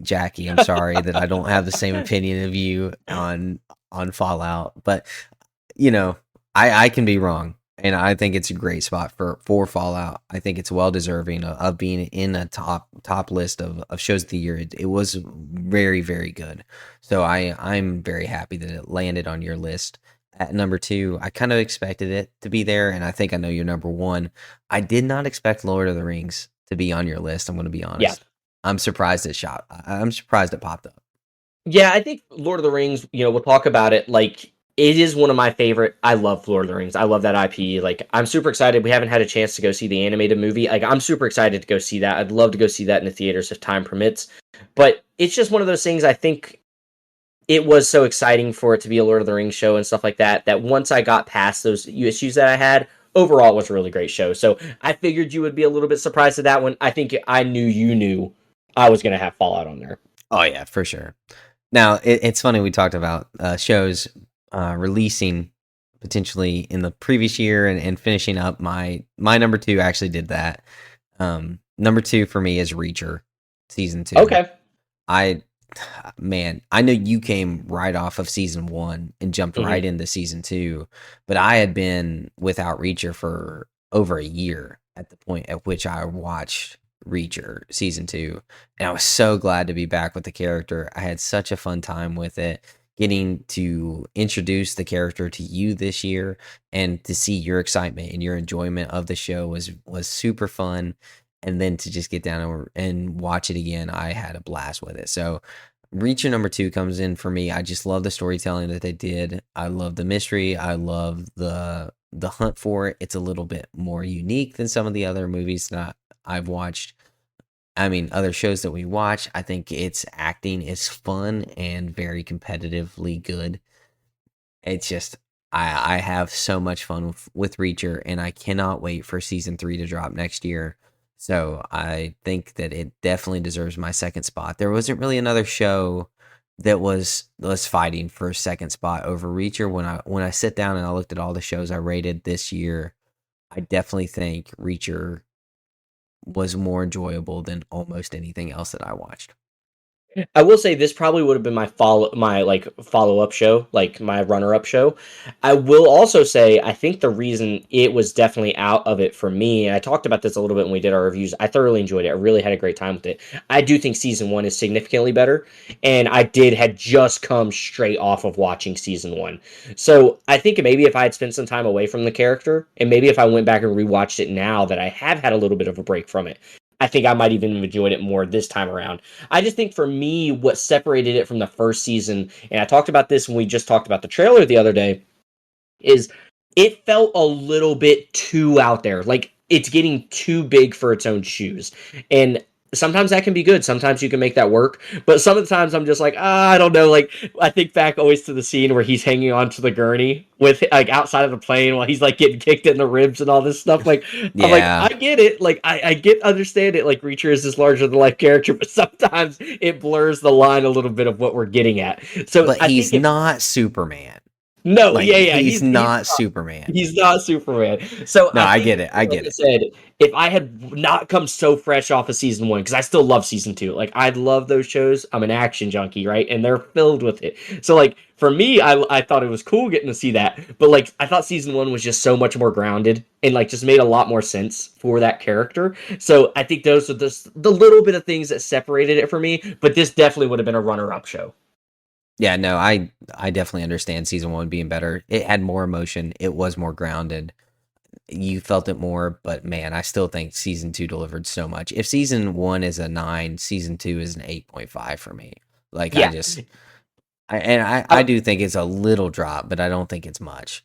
Jackie. I'm sorry that I don't have the same opinion of you on Fallout, but you know, I can be wrong, and I think it's a great spot for Fallout. I think it's well deserving of being in a top list of shows of the year. It was very very good, so I'm very happy that it landed on your list at number 2. I kind of expected it to be there, and I think I know your number 1. I did not expect Lord of the Rings to be on your list. I'm going to be Yeah. honest. I'm surprised it shot. I'm surprised it popped up. Yeah, I think Lord of the Rings, we'll talk about it. Like, it is one of my favorite. I love Lord of the Rings. I love that IP. Like, I'm super excited. We haven't had a chance to go see the animated movie. Like, I'm super excited to go see that. I'd love to go see that in the theaters if time permits. But it's just one of those things. I think it was so exciting for it to be a Lord of the Rings show and stuff like that, that once I got past those issues that I had, overall it was a really great show. So I figured you would be a little bit surprised at that one. I think I knew you knew I was going to have Fallout on there. Oh yeah, for sure. Now it's funny we talked about shows releasing potentially in the previous year and finishing up. My number 2 actually did that. Number 2 for me is Reacher season 2. Okay. I man, I know you came right off of season 1 and jumped Hmm. right into season 2, but I had been without Reacher for over a year at the point at which I watched Reacher season 2, and I was so glad to be back with the character. I had such a fun time with it, getting to introduce the character to you this year and to see your excitement and your enjoyment of the show was super fun. And then to just get down and watch it again, I had a blast with it. So Reacher number 2 comes in for me. I just love the storytelling that they did. I love the mystery. I love the hunt for it. It's a little bit more unique than some of the other movies that I've watched. I mean, other shows that we watch. I think its acting is fun and very competitively good. It's just I have so much fun with Reacher, and I cannot wait for season 3 to drop next year. So I think that it definitely deserves my second spot. There wasn't really another show that was fighting for a second spot over Reacher. When I sit down and I looked at all the shows I rated this year, I definitely think Reacher was more enjoyable than almost anything else that I watched. I will say this probably would have been follow up show, like my runner up show. I will also say I think the reason it was definitely out of it for me, and I talked about this a little bit when we did our reviews. I thoroughly enjoyed it. I really had a great time with it. I do think season 1 is significantly better, and I did had just come straight off of watching season 1. So I think maybe if I had spent some time away from the character, and maybe if I went back and rewatched it now that I have had a little bit of a break from it, I think I might even have enjoyed it more this time around. I just think for me, what separated it from the first season, and I talked about this when we just talked about the trailer the other day, is it felt a little bit too out there. Like it's getting too big for its own shoes. And sometimes that can be good. Sometimes you can make that work. But some of the times I'm just like, I don't know. Like I think back always to the scene where he's hanging on to the gurney with like outside of the plane while he's like getting kicked in the ribs and all this stuff. Like I'm like, Yeah, I get it. Like I get understand it. Like Reacher is this larger than life character, but sometimes it blurs the line a little bit of what we're getting at. So but I he's think if not Superman. no, Like yeah, yeah, he's not Superman. he's not Superman. So No, I I think, get it. I like get I it. said, if I had not come so fresh off of season 1, because I still love season 2, like I love those shows. I'm an action junkie, right? And they're filled with it. So like for me, I thought it was cool getting to see that, but like I thought season 1 was just so much more grounded and like just made a lot more sense for that character. So I think those are the little bit of things that separated it for me. But this definitely would have been a runner up show. Yeah, no, I definitely understand season one being better. It had more emotion. It was more grounded. You felt it more, but man, I still think season two delivered so much. If season one is a 9, season two is an 8.5 for me. Like I Yeah, just, I I, do think it's a little drop, but I don't think it's much.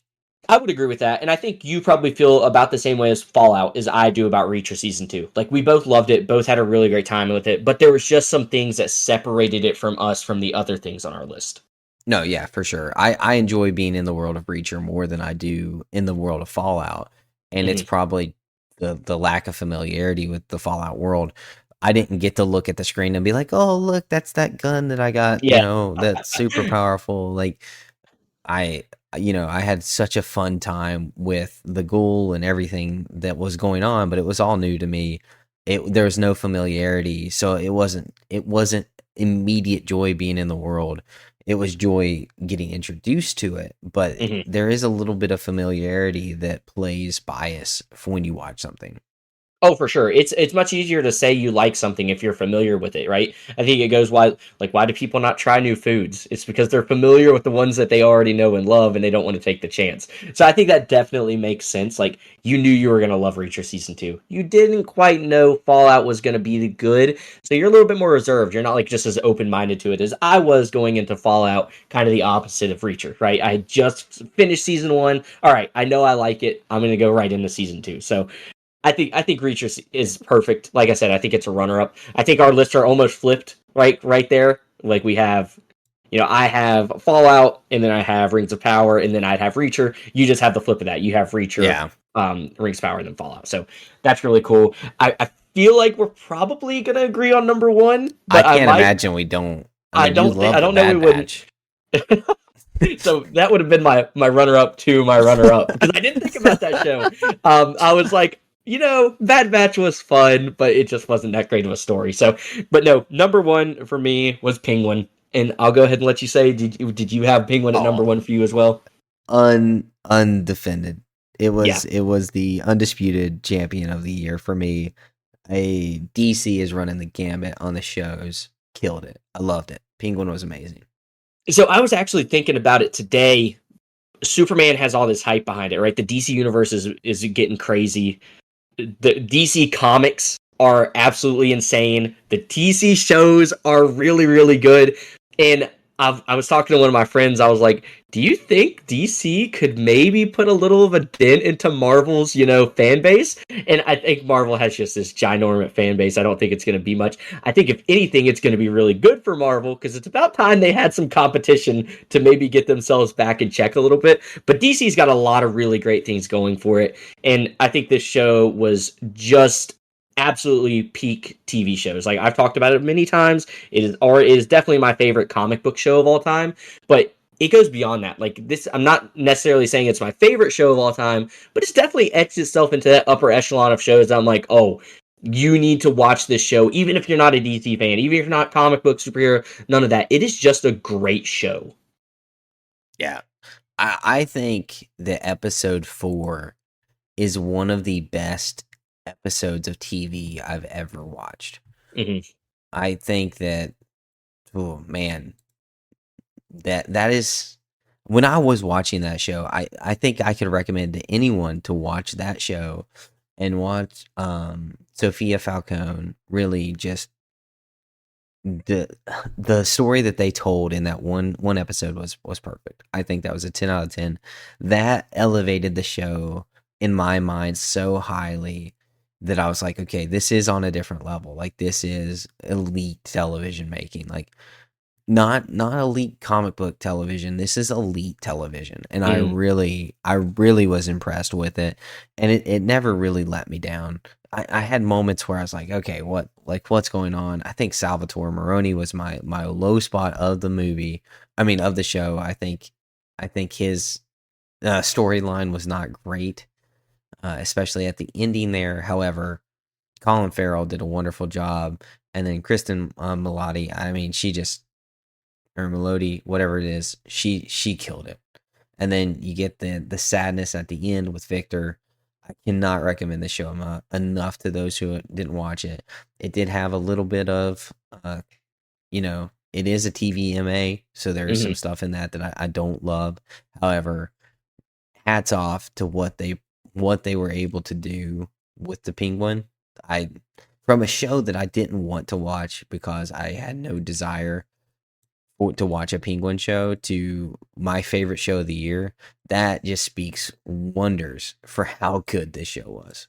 I would agree with that, and I think you probably feel about the same way as Fallout as I do about Reacher season two. Like we both loved it, both had a really great time with it, but there was just some things that separated it from us from the other things on our list. No, yeah, for sure. I enjoy being in the world of Reacher more than I do in the world of Fallout, and it's Hmm. probably the lack of familiarity with the Fallout world. I didn't get to look at the screen and be like, "Oh, look, that's that gun that I got, Yeah. that's super powerful." Like I I had such a fun time with the ghoul and everything that was going on, but it was all new to me. There was no familiarity, so it wasn't immediate joy being in the world. It was joy getting introduced to it, but Hmm. there is a little bit of familiarity that plays bias for when you watch something. Oh, for sure. It's much easier to say you like something if you're familiar with it, right? I think it goes why do people not try new foods? It's because they're familiar with the ones that they already know and love and they don't want to take the chance. So I think that definitely makes sense. Like you knew you were going to love Reacher season 2. You didn't quite know Fallout was going to be the good. So you're a little bit more reserved. You're not like just as open-minded to it as I was going into Fallout, kind of the opposite of Reacher, right? I just finished season 1. All right, I know I like it. I'm going to go right into season 2. So I think Reacher is perfect. Like I said, I think it's a runner up. I think our lists are almost flipped right there. Like we have, I have Fallout, and then I have Rings of Power, and then I'd have Reacher. You just have the flip of that. You have Reacher, Yeah, Rings of Power, and then Fallout. So that's really cool. I feel like we're probably gonna agree on number one, I but can't imagine we don't. I I mean, you don't think love I the don't know we Bad wouldn't. Batch. So that would have been my runner up to my runner up because I didn't think about that show. I was like, Bad Batch was fun, but it just wasn't that great of a story. So, but no, number one for me was Penguin, and I'll go ahead and let you say, did you have Penguin at number Oh, one for you as well? undefended. It Yeah. was it was the undisputed champion of the year for me. A DC is running the gambit on the shows. Killed it. I loved it. Penguin was amazing. So I was actually thinking about it today. Superman has all this hype behind it, right? The DC universe is getting crazy. The DC comics are absolutely insane. The DC shows are really, really good. And I was talking to one of my friends. I was like, "Do you think DC could maybe put a little of a dent into Marvel's, fan base?" And I think Marvel has just this ginormous fan base. I don't think it's going to be much. I think if anything, it's going to be really good for Marvel because it's about time they had some competition to maybe get themselves back in check a little bit. But DC's got a lot of really great things going for it. And I think this show was just absolutely peak TV shows. Like I've talked about it many times. It is definitely my favorite comic book show of all time, but it goes beyond that. Like this, I'm not necessarily saying it's my favorite show of all time, but it's definitely etched itself into that upper echelon of shows that I'm like, oh, you need to watch this show, even if you're not a DC fan, even if you're not comic book superhero, none of that. It is just a great show. Yeah. I think that episode 4 is one of the best episodes of TV I've ever watched. Hmm. I think that, oh man, that is when I was watching that show, I think I could recommend to anyone to watch that show and watch Sophia Falcone really just the the story that they told in that one episode was perfect. I think that was a 10 out of 10. That elevated the show in my mind so highly that I was like, okay, this is on a different level. Like this is elite television making. Like not elite comic book television. This is elite television. And Mm. I really was impressed with it. And it never really let me down. I had moments where I was like, okay, what's going on? I think Salvatore Moroni was my low spot of the movie. I mean, of the show. I think his storyline was not great, especially at the ending there. However, Colin Farrell did a wonderful job, and then Kristen Milotti. I mean, she just or Melody, whatever it is, she killed it. And then you get the sadness at the end with Victor. I cannot recommend the show enough to those who didn't watch it. It did have a little bit of, you know, it is a TVMA, so there is some Hmm. stuff in that I don't love. However, hats off to what they were able to do with the Penguin. I From a show that I didn't want to watch because I had no desire to watch a Penguin show to my favorite show of the year. That just speaks wonders for how good this show was.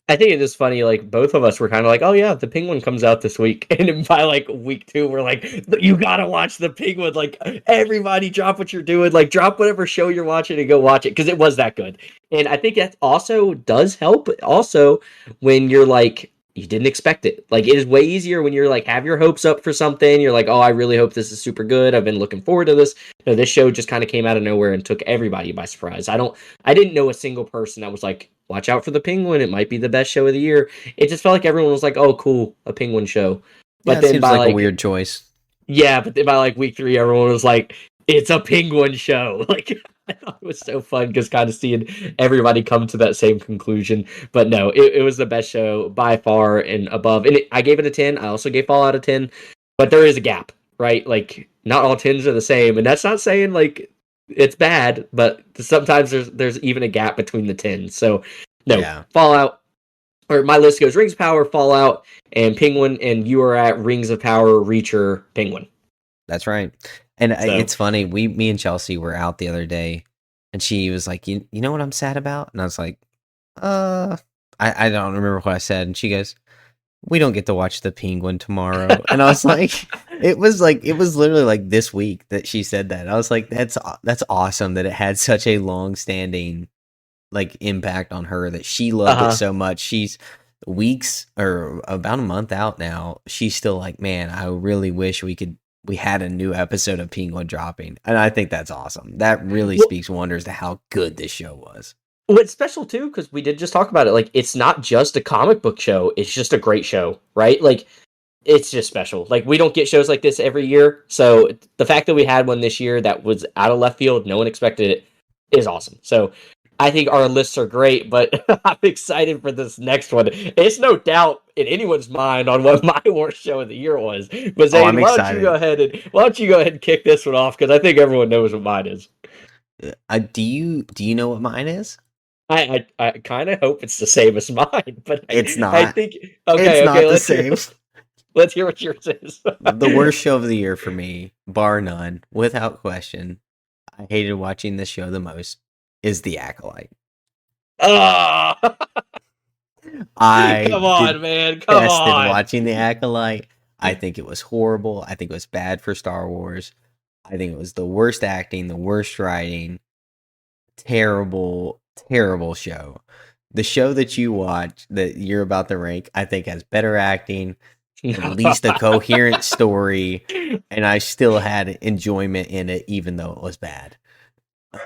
I think it is funny, like, both of us were kind of like, oh yeah, the Penguin comes out this week. And then by like week 2, we're like, you gotta watch the Penguin. Like, everybody drop what you're doing, like, drop whatever show you're watching and go watch it, because it was that good. And I think that also does help, also, when you're like, you didn't expect it. Like, it is way easier when you're like, have your hopes up for something. You're like, oh, I really hope this is super good. I've been looking forward to this. No, this show just kind of came out of nowhere and took everybody by surprise. I didn't know a single person that was like, watch out for the Penguin. It might be the best show of the year. It just felt like everyone was like, oh, cool, a Penguin show. Yeah, But it then seems by like a like, weird choice. yeah, but then by like week 3, everyone was like, it's a Penguin show. Like, I thought it was so fun because kind of seeing everybody come to that same conclusion. But no, it was the best show by far and above. And I gave it a 10. I also gave Fallout a 10. But there is a gap, right? Like, not all 10s are the same. And that's not saying like it's bad, but sometimes there's even a gap between the 10s. So no, Yeah, Fallout, or my list goes Rings of Power, Fallout, and Penguin, and you are at Rings of Power, Reacher, Penguin. that's right. And So, it's funny. Me and Chelsea were out the other day, and she was like, "You know what I'm sad about?" And I was like, "Uh, I don't remember what I said." And she goes, "We don't get to watch the Penguin tomorrow." And I was like, it was literally like this week that she said that. I was like, that's awesome that it had such a long standing like impact on her that she loved it uh-huh. so much. She's weeks or about a month out now. She's still like, man, I really wish we had a new episode of Penguin dropping. And I think that's awesome. That really Well, speaks wonders to how good this show was. what's special too, because we did just talk about it, like, it's not just a comic book show, it's just a great show, right? Like, it's just special. Like, we don't get shows like this every year. So the fact that we had one this year that was out of left field, no one expected it, is awesome. So I think our lists are great, but I'm excited for this next one. It's no doubt in anyone's mind on what my worst show of the year was. But Oh, I'm Zane, excited. why don't you go ahead and kick this one off? Because I think everyone knows what mine is. Do you know what mine is? I kind of hope it's the same as mine, but It's I not. think It's okay, not the let's hear same. let's hear what yours is. The worst show of the year for me, bar none, without question. I hated watching this show the most is The Acolyte. Oh, I come on, man. Come detested on. watching The Acolyte. I think it was horrible. I think it was bad for Star Wars. I think it was the worst acting, the worst writing. Terrible, terrible show. The show that you watch that you're about to rank, I think has better acting, at least a coherent story, and I still had enjoyment in it, even though it was bad.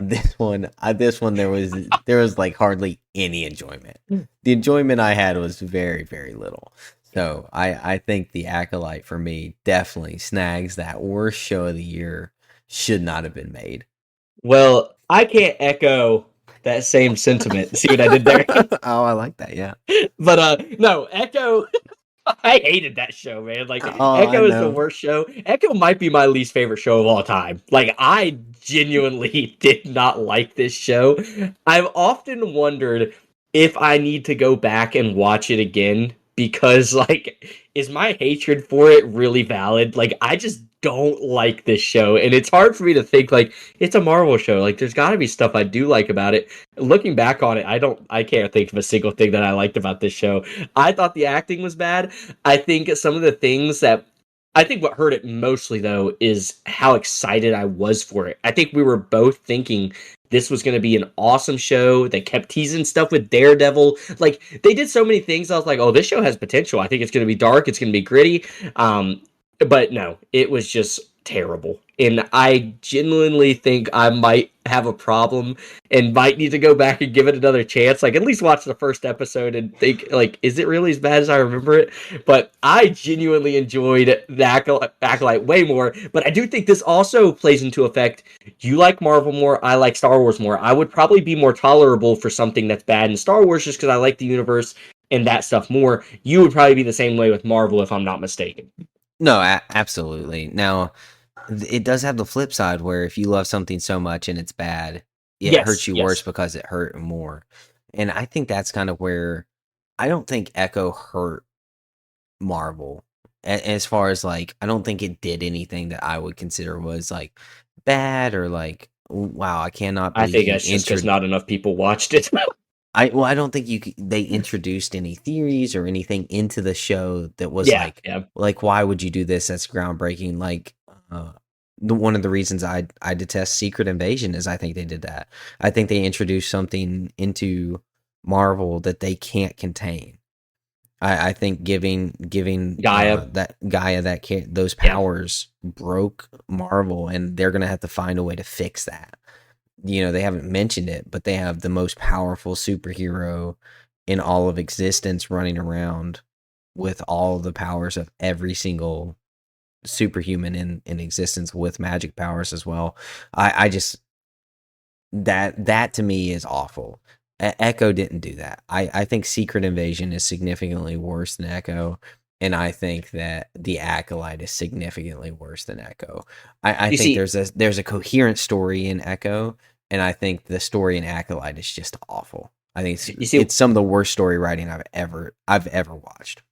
This one, there was like hardly any enjoyment. The enjoyment I had was very, very little. So I think The Acolyte for me definitely snags that worst show of the year. Should not have been made. Well, I can't echo that same sentiment. See what I did there? Oh, I like that. Yeah. But no, Echo. I hated that show, man. Like, Oh, I Echo is the know. worst show. Echo might be my least favorite show of all time. Like, I genuinely did not like this show. I've often wondered if I need to go back and watch it again because, like, is my hatred for it really valid? Like, I just don't like this show, and it's hard for me to think, like, it's a Marvel show. Like, there's got to be stuff I do like about it. Looking back on it, I can't think of a single thing that I liked about this show. I thought the acting was bad. I think some of the things that I think what hurt it mostly though is how excited I was for it. I think we were both thinking this was going to be an awesome show. They kept teasing stuff with Daredevil. Like, they did so many things. I was like, "Oh, this show has potential. I think it's going to be dark. It's going to be gritty." Um, but no, it was just terrible. And I genuinely think I might have a problem and might need to go back and give it another chance. Like, at least watch the first episode and think, like, is it really as bad as I remember it? But I genuinely enjoyed the Acolyte way more. But I do think this also plays into effect. You like Marvel more, I like Star Wars more. I would probably be more tolerable for something that's bad in Star Wars just because I like the universe and that stuff more. You would probably be the same way with Marvel if I'm not mistaken. No, absolutely. Now, it does have the flip side where if you love something so much and it's bad, it hurts Yes, you worse yes. because it hurt more. And I think that's kind of where I don't think Echo hurt Marvel. As far as like, I don't think it did anything that I would consider was like bad or like, wow, I cannot I believe think you that's just because entered. not enough people watched it. I don't think they introduced any theories or anything into the show that was Yeah, yeah. like why would you do this? That's groundbreaking. Like one of the reasons I detest Secret Invasion is I think they did that. I think they introduced something into Marvel that they can't contain. I think giving Gaia. that Gaia those Yeah. powers broke Marvel, and they're gonna have to find a way to fix that. They haven't mentioned it, but they have the most powerful superhero in all of existence running around with all the powers of every single superhuman in existence with magic powers as well. I just that to me is awful. Echo didn't do that. I think Secret Invasion is significantly worse than Echo, and I think that the Acolyte is significantly worse than Echo. I You think see, there's a coherent story in Echo, and I think the story in Acolyte is just awful. I think you see, it's some of the worst story writing I've ever watched.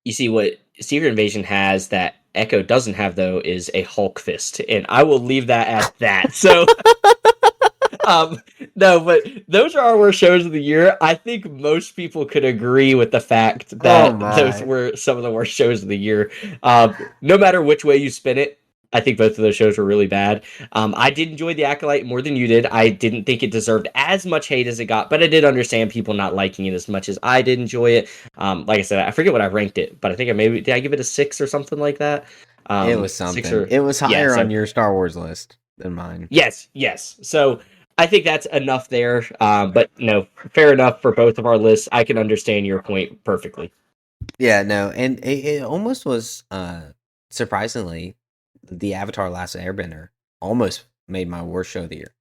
you see what Secret Invasion has that Echo doesn't have though is a Hulk fist, and I will leave that at that. So, um, no, but those are our worst shows of the year. I think most people could agree with the fact Oh that those my. were some of the worst shows of the year. No matter which way you spin it, I think both of those shows were really bad. I did enjoy The Acolyte more than you did. I didn't think it deserved as much hate as it got, but I did understand people not liking it as much as I did enjoy it. Like I said, I forget what I ranked it, but I think did I give it a 6 or something like that? It was Six something. or It was yeah. higher on So your Star Wars list than mine. yes, yes. So I think that's enough there. But no, fair enough for both of our lists. I can understand your point perfectly. Yeah, no, and it almost was surprisingly the Avatar Last Airbender almost made my worst show of the year.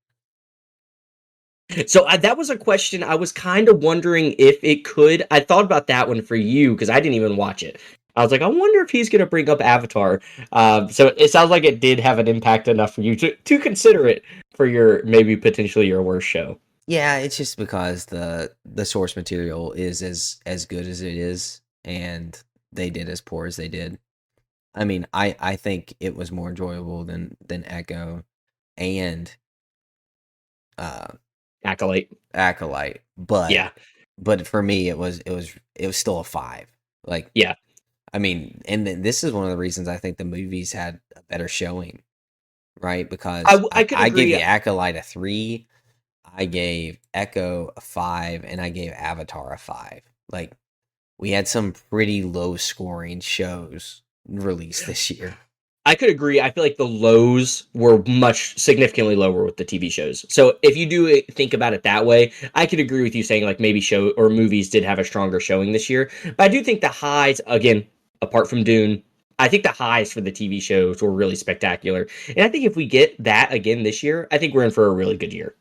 So that was a question I was kind of wondering if it could. I thought about that one for you because I didn't even watch it. I was like, I wonder if he's going to bring up Avatar. So it sounds like it did have an impact enough for you to consider it for your maybe potentially your worst show. Yeah, it's just because the source material is as good as it is, and they did as poor as they did. I mean, I think it was more enjoyable than Echo and uh Acolyte. Acolyte, but Yeah. for me it was still a 5. Like, Yeah. I mean, and this is one of the reasons I think the movies had a better showing, right? Because I could I gave agree. the Acolyte a 3, I gave Echo a 5, and I gave Avatar a 5. Like, we had some pretty low scoring shows released this year. I could agree. I feel like the lows were much significantly lower with the TV shows. So if you do think about it that way, I could agree with you saying like maybe show or movies did have a stronger showing this year. But I do think the highs, again, apart from Dune, I think the highs for the TV shows were really spectacular. And I think if we get that again this year, I think we're in for a really good year.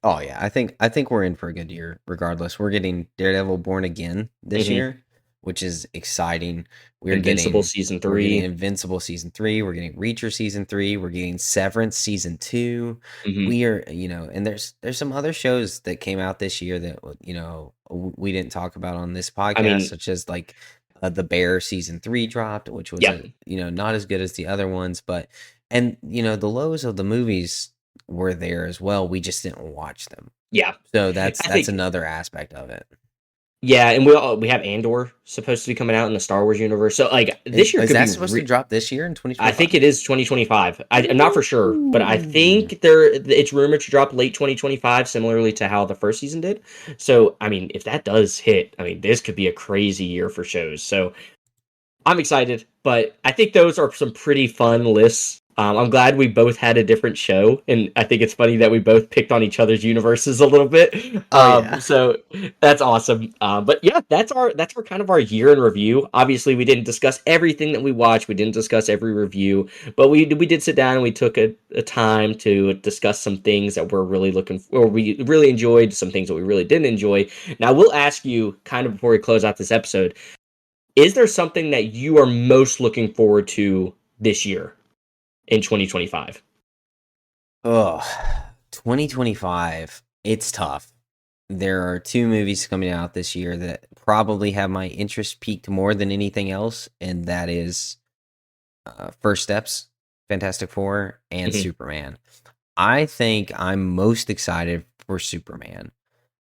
Oh yeah, I think we're in for a good year regardless. We're getting Daredevil Born Again this Hmm. year, which is exciting. Invincible season We're getting 3. Invincible season 3, we're getting Reacher season 3, we're getting Severance season 2. Hmm. We are, and there's some other shows that came out this year that we didn't talk about on this I podcast, mean, such as like The Bear season 3 dropped, which was yeah, not as good as the other ones, but and the lows of the movies were there as well. We just didn't watch them. yeah. So that's I that's think another aspect of it. yeah, and we have Andor supposed to be coming out in the Star Wars universe. So like Is, this year is could that be supposed to drop this year in I 2025? think it is 2025. I'm not for sure, but I Ooh. think it's rumored to drop late 2025, similarly to how the first season did. So, I mean, if that does hit, I mean, this could be a crazy year for shows. So, I'm excited, but I think those are some pretty fun lists. I'm glad we both had a different show, and I think it's funny that we both picked on each other's universes a little bit. Oh yeah. So that's awesome. But yeah, that's our kind of our year in review. Obviously, we didn't discuss everything that we watched. We didn't discuss every review, but we did sit down and we took a time to discuss some things that we're really looking for, or we really enjoyed, some things that we really didn't enjoy. Now, we'll ask you kind of before we close out this episode Is there something that you are most looking forward to this year in 2025? Ugh, 2025. It's tough. There are two movies coming out this year that probably have my interest peaked more than anything else, and that is First Steps, Fantastic Four, and Mhm. Superman. I think I'm most excited for Superman,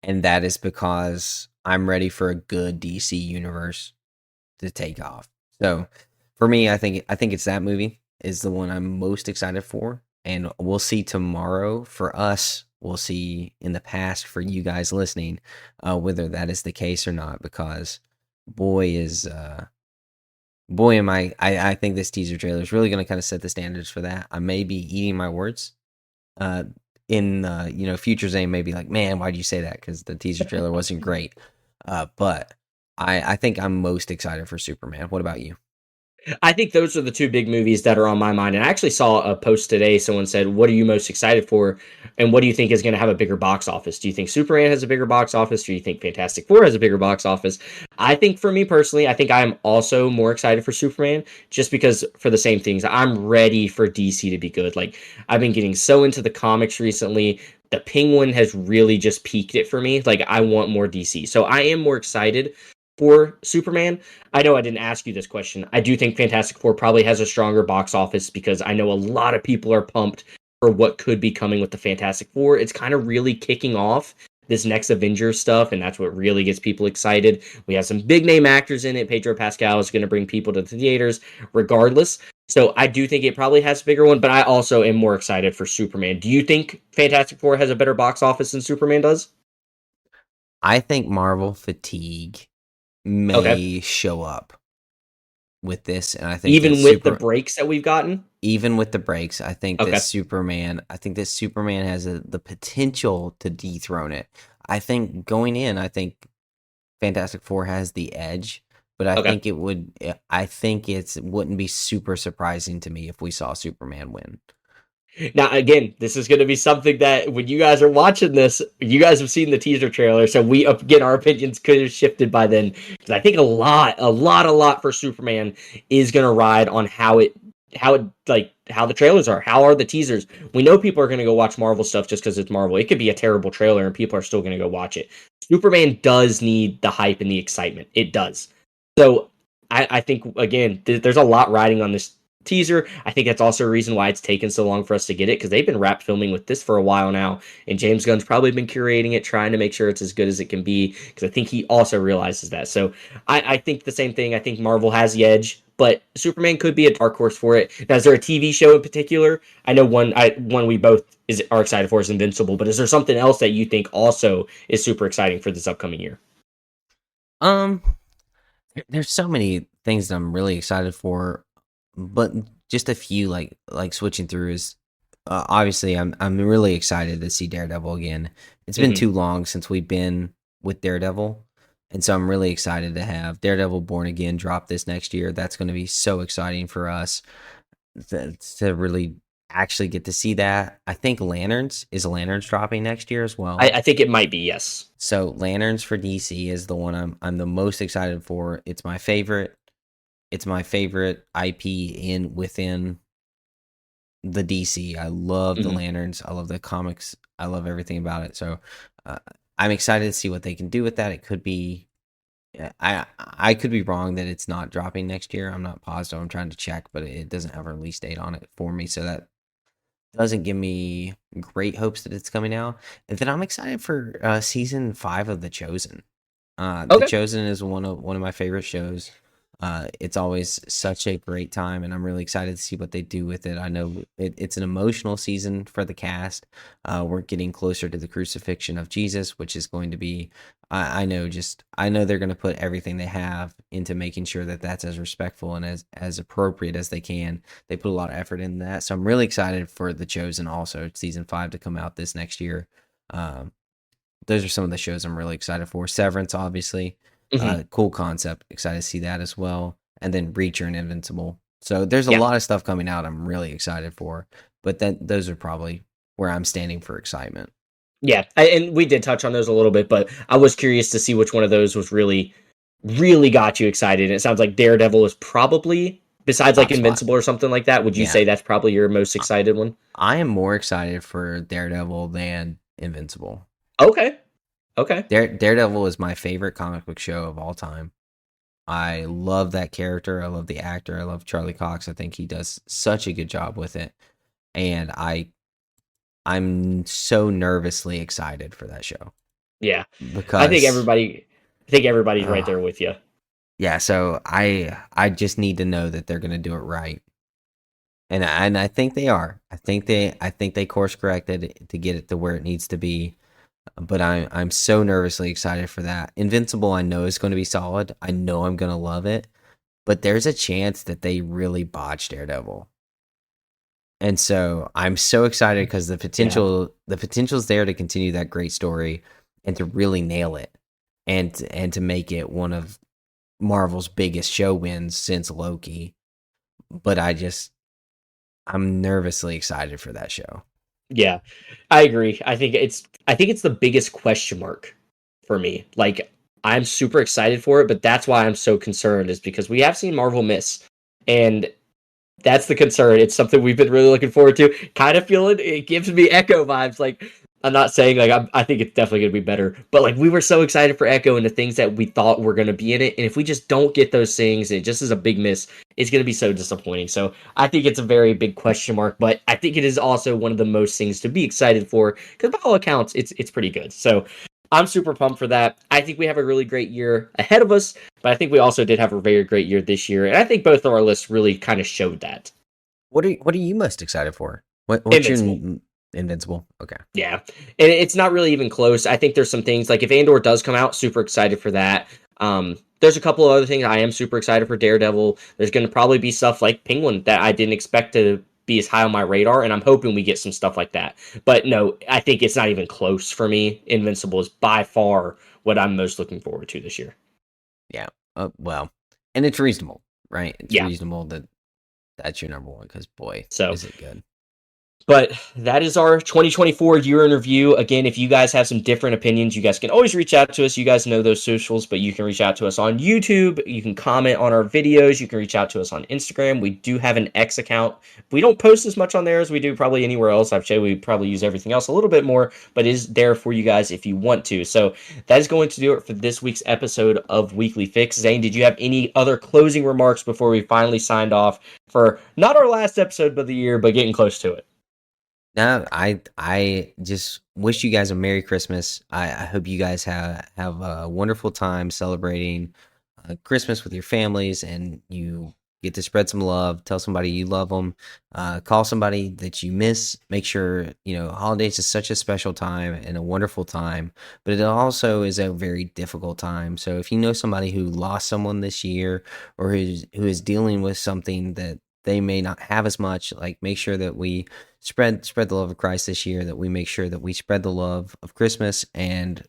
and that is because I'm ready for a good DC universe to take off. So for me, I think it's that movie is the one I'm most excited for, and we'll see tomorrow for us. We'll see in the past for you guys listening whether that is the case or not. Because boy is boy am I think this teaser trailer is really going to kind of set the standards for that. I may be eating my words. Uh, in future Zane may be like, man, why'd you say that? Because the teaser trailer wasn't great. But I think I'm most excited for Superman. What about you? I think those are the two big movies that are on my mind. And I actually saw a post today. Someone said, "What are you most excited for? And what do you think is going to have a bigger box office? Do you think Superman has a bigger box office? Do you think Fantastic Four has a bigger box office?" I think for me personally, I think I am also more excited for Superman just because for the same things. I'm ready for DC to be good. Like, I've been getting so into the comics recently. The Penguin has really just peaked it for me. Like, I want more DC. So I am more excited for Superman. I know I didn't ask you this question. I do think Fantastic Four probably has a stronger box office because I know a lot of people are pumped for what could be coming with the Fantastic Four. It's kind of really kicking off this next Avengers stuff, and that's what really gets people excited. We have some big name actors in it. Pedro Pascal is going to bring people to the theaters regardless. So I do think it probably has a bigger one, but I also am more excited for Superman. Do you think Fantastic Four has a better box office than Superman does? I think Marvel fatigue Okay. may show up with this, and I think that Even with the super breaks that we've gotten? even with the breaks, Okay. I think that Superman has the potential to dethrone it. I think going in, I think Fantastic Four has the edge, but Okay. I think it wouldn't be super surprising to me if we saw Superman win. Now, again, this is going to be something that when you guys are watching this, you guys have seen the teaser trailer, so we again our opinions could have shifted by then. Because I think a lot for Superman is going to ride on how it like how the trailers are, how are the teasers. We know people are going to go watch Marvel stuff just because it's Marvel. It could be a terrible trailer and people are still going to go watch it. Superman does need the hype and the excitement. It does. So I think again, there's a lot riding on this teaser. I think that's also a reason why it's taken so long for us to get it because they've been wrapped filming with this for a while now, and James Gunn's probably been curating it, trying to make sure it's as good as it can be because I think he also realizes that. So I think the same thing. I think Marvel has the edge, but Superman could be a dark horse for it. Now, is there a TV show in particular? I know one we both are excited for is Invincible, but is there something else that you think also is super exciting for this upcoming year? Um, there's so many things that I'm really excited for, but just a few like switching through is obviously I'm really excited to see Daredevil again. It's been Mm-hmm. too long since we've been with Daredevil, and so I'm really excited to have Daredevil Born Again drop this next year. That's going to be so exciting for us to really actually get to see that. I think Lanterns dropping next year as well. I think it might be yes. So Lanterns for DC is the one I'm the most excited for. It's my favorite. It's my favorite IP in within the DC. I love the Mm-hmm. Lanterns. I love the comics. I love everything about it. So uh, I'm excited to see what they can do with that. It could be I could be wrong that it's not dropping next year. I'm not positive. I'm trying to check, but it doesn't have a release date on it for me. So that doesn't give me great hopes that it's coming out. And then I'm excited for season 5 of The Chosen. The Okay. Chosen is one of my favorite shows. It's always such a great time, and I'm really excited to see what they do with it. I know it's an emotional season for the cast. We're getting closer to the crucifixion of Jesus, which is going to be. I know they're going to put everything they have into making sure that that's as respectful and as appropriate as they can. They put a lot of effort in that, so I'm really excited for The Chosen also season 5 to come out this next year. Um, those are some of the shows I'm really excited for. Severance, obviously, Mm-hmm. cool concept. Excited to see that as well. And then Reacher and Invincible. So there's a Yeah. lot of stuff coming out. I'm really excited for. But then those are probably where I'm standing for excitement. Yeah, and we did touch on those a little bit, but I was curious to see which one of those was really really got you excited. And it sounds like Daredevil is probably, besides like Top spot. Invincible or something like that, would you Yeah. say that's probably your most excited one? I am more excited for Daredevil than Invincible. Okay. Okay. Daredevil is my favorite comic book show of all time. I love that character. I love the actor. I love Charlie Cox. I think he does such a good job with it. And I'm so nervously excited for that show Yeah. I think because everybody I think everybody's right uh, there with you. yeah, so I just need to know that they're going to do it right. And I think they are. I think they course corrected it to get it to where it needs to be. But I'm so nervously excited for that. Invincible I know is going to be solid. I know I'm going to love it. But there's a chance that they really botch Daredevil. And so I'm so excited because Yeah. the potential's there to continue that great story and to really nail it and to make it one of Marvel's biggest show wins since Loki. But I'm nervously excited for that show. Yeah. I agree. I think it's the biggest question mark for me. Like I'm super excited for it, but that's why I'm so concerned is because we have seen Marvel miss. And that's the concern. It's something we've been really looking forward to. Kind of feeling it gives me Echo vibes. Like I'm not saying like I think it's definitely gonna be better, but like we were so excited for Echo and the things that we thought were gonna be in it, and if we just don't get those things, it just is a big miss. It's gonna be so disappointing. So I think it's a very big question mark, but I think it is also one of the most things to be excited for because by all accounts, it's pretty good. So I'm super pumped for that. I think we have a really great year ahead of us, but I think we also did have a very great year this year, and I think both of our lists really kind of showed that. What are you most excited for? What's your Invincible. Invincible? Okay. Yeah. And it's not really even close. I think there's some things like if Andor does come out, super excited for that. There's a couple of other things I am super excited for Daredevil. There's going to probably be stuff like Penguin that I didn't expect to be as high on my radar, and I'm hoping we get some stuff like that. But no, I think it's not even close for me. Invincible is by far what I'm most looking forward to this year. Yeah. Well, and it's reasonable, right? It's Yeah. reasonable that that's your number one because boy, So is it good. but that is our 2024 year in review. Again, if you guys have some different opinions, you guys can always reach out to us. You guys know those socials, but you can reach out to us on YouTube. You can comment on our videos. You can reach out to us on Instagram. We do have an X account. We don't post as much on there as we do probably anywhere else. I'd say we probably use everything else a little bit more, but it is there for you guys if you want to. So that is going to do it for this week's episode of Weekly Fix. Zane, did you have any other closing remarks before we finally signed off for not our last episode of the year, but getting close to it? No, I just wish you guys a Merry Christmas. I hope you guys have a wonderful time celebrating Christmas with your families, and you get to spread some love. Tell somebody you love them. Call somebody that you miss. Make sure holidays is such a special time and a wonderful time, but it also is a very difficult time. So if you know somebody who lost someone this year or who is dealing with something that they may not have as much, like make sure that we spread the love of Christ this year, that we make sure that we spread the love of Christmas, and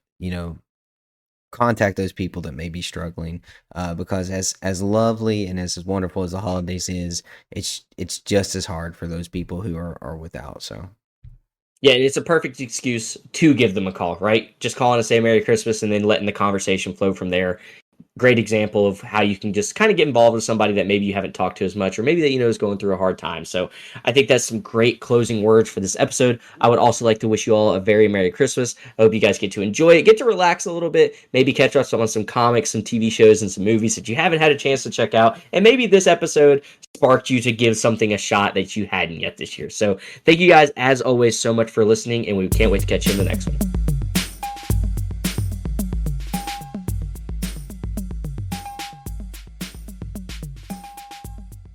contact those people that may be struggling, because as lovely and as wonderful as the holidays is, it's just as hard for those people who are without. So Yeah, it's a perfect excuse to give them a call, right? Just calling to say Merry Christmas and then letting the conversation flow from there. Great example of how you can just kind of get involved with somebody that maybe you haven't talked to as much, or maybe that is going through a hard time. So I think that's some great closing words for this episode. I would also like to wish you all a very Merry Christmas. I hope you guys get to enjoy it, get to relax a little bit, maybe catch up on some comics, some TV shows, and some movies that you haven't had a chance to check out. And maybe this episode sparked you to give something a shot that you hadn't yet this year. So thank you guys, as always, so much for listening, and we can't wait to catch you in the next one.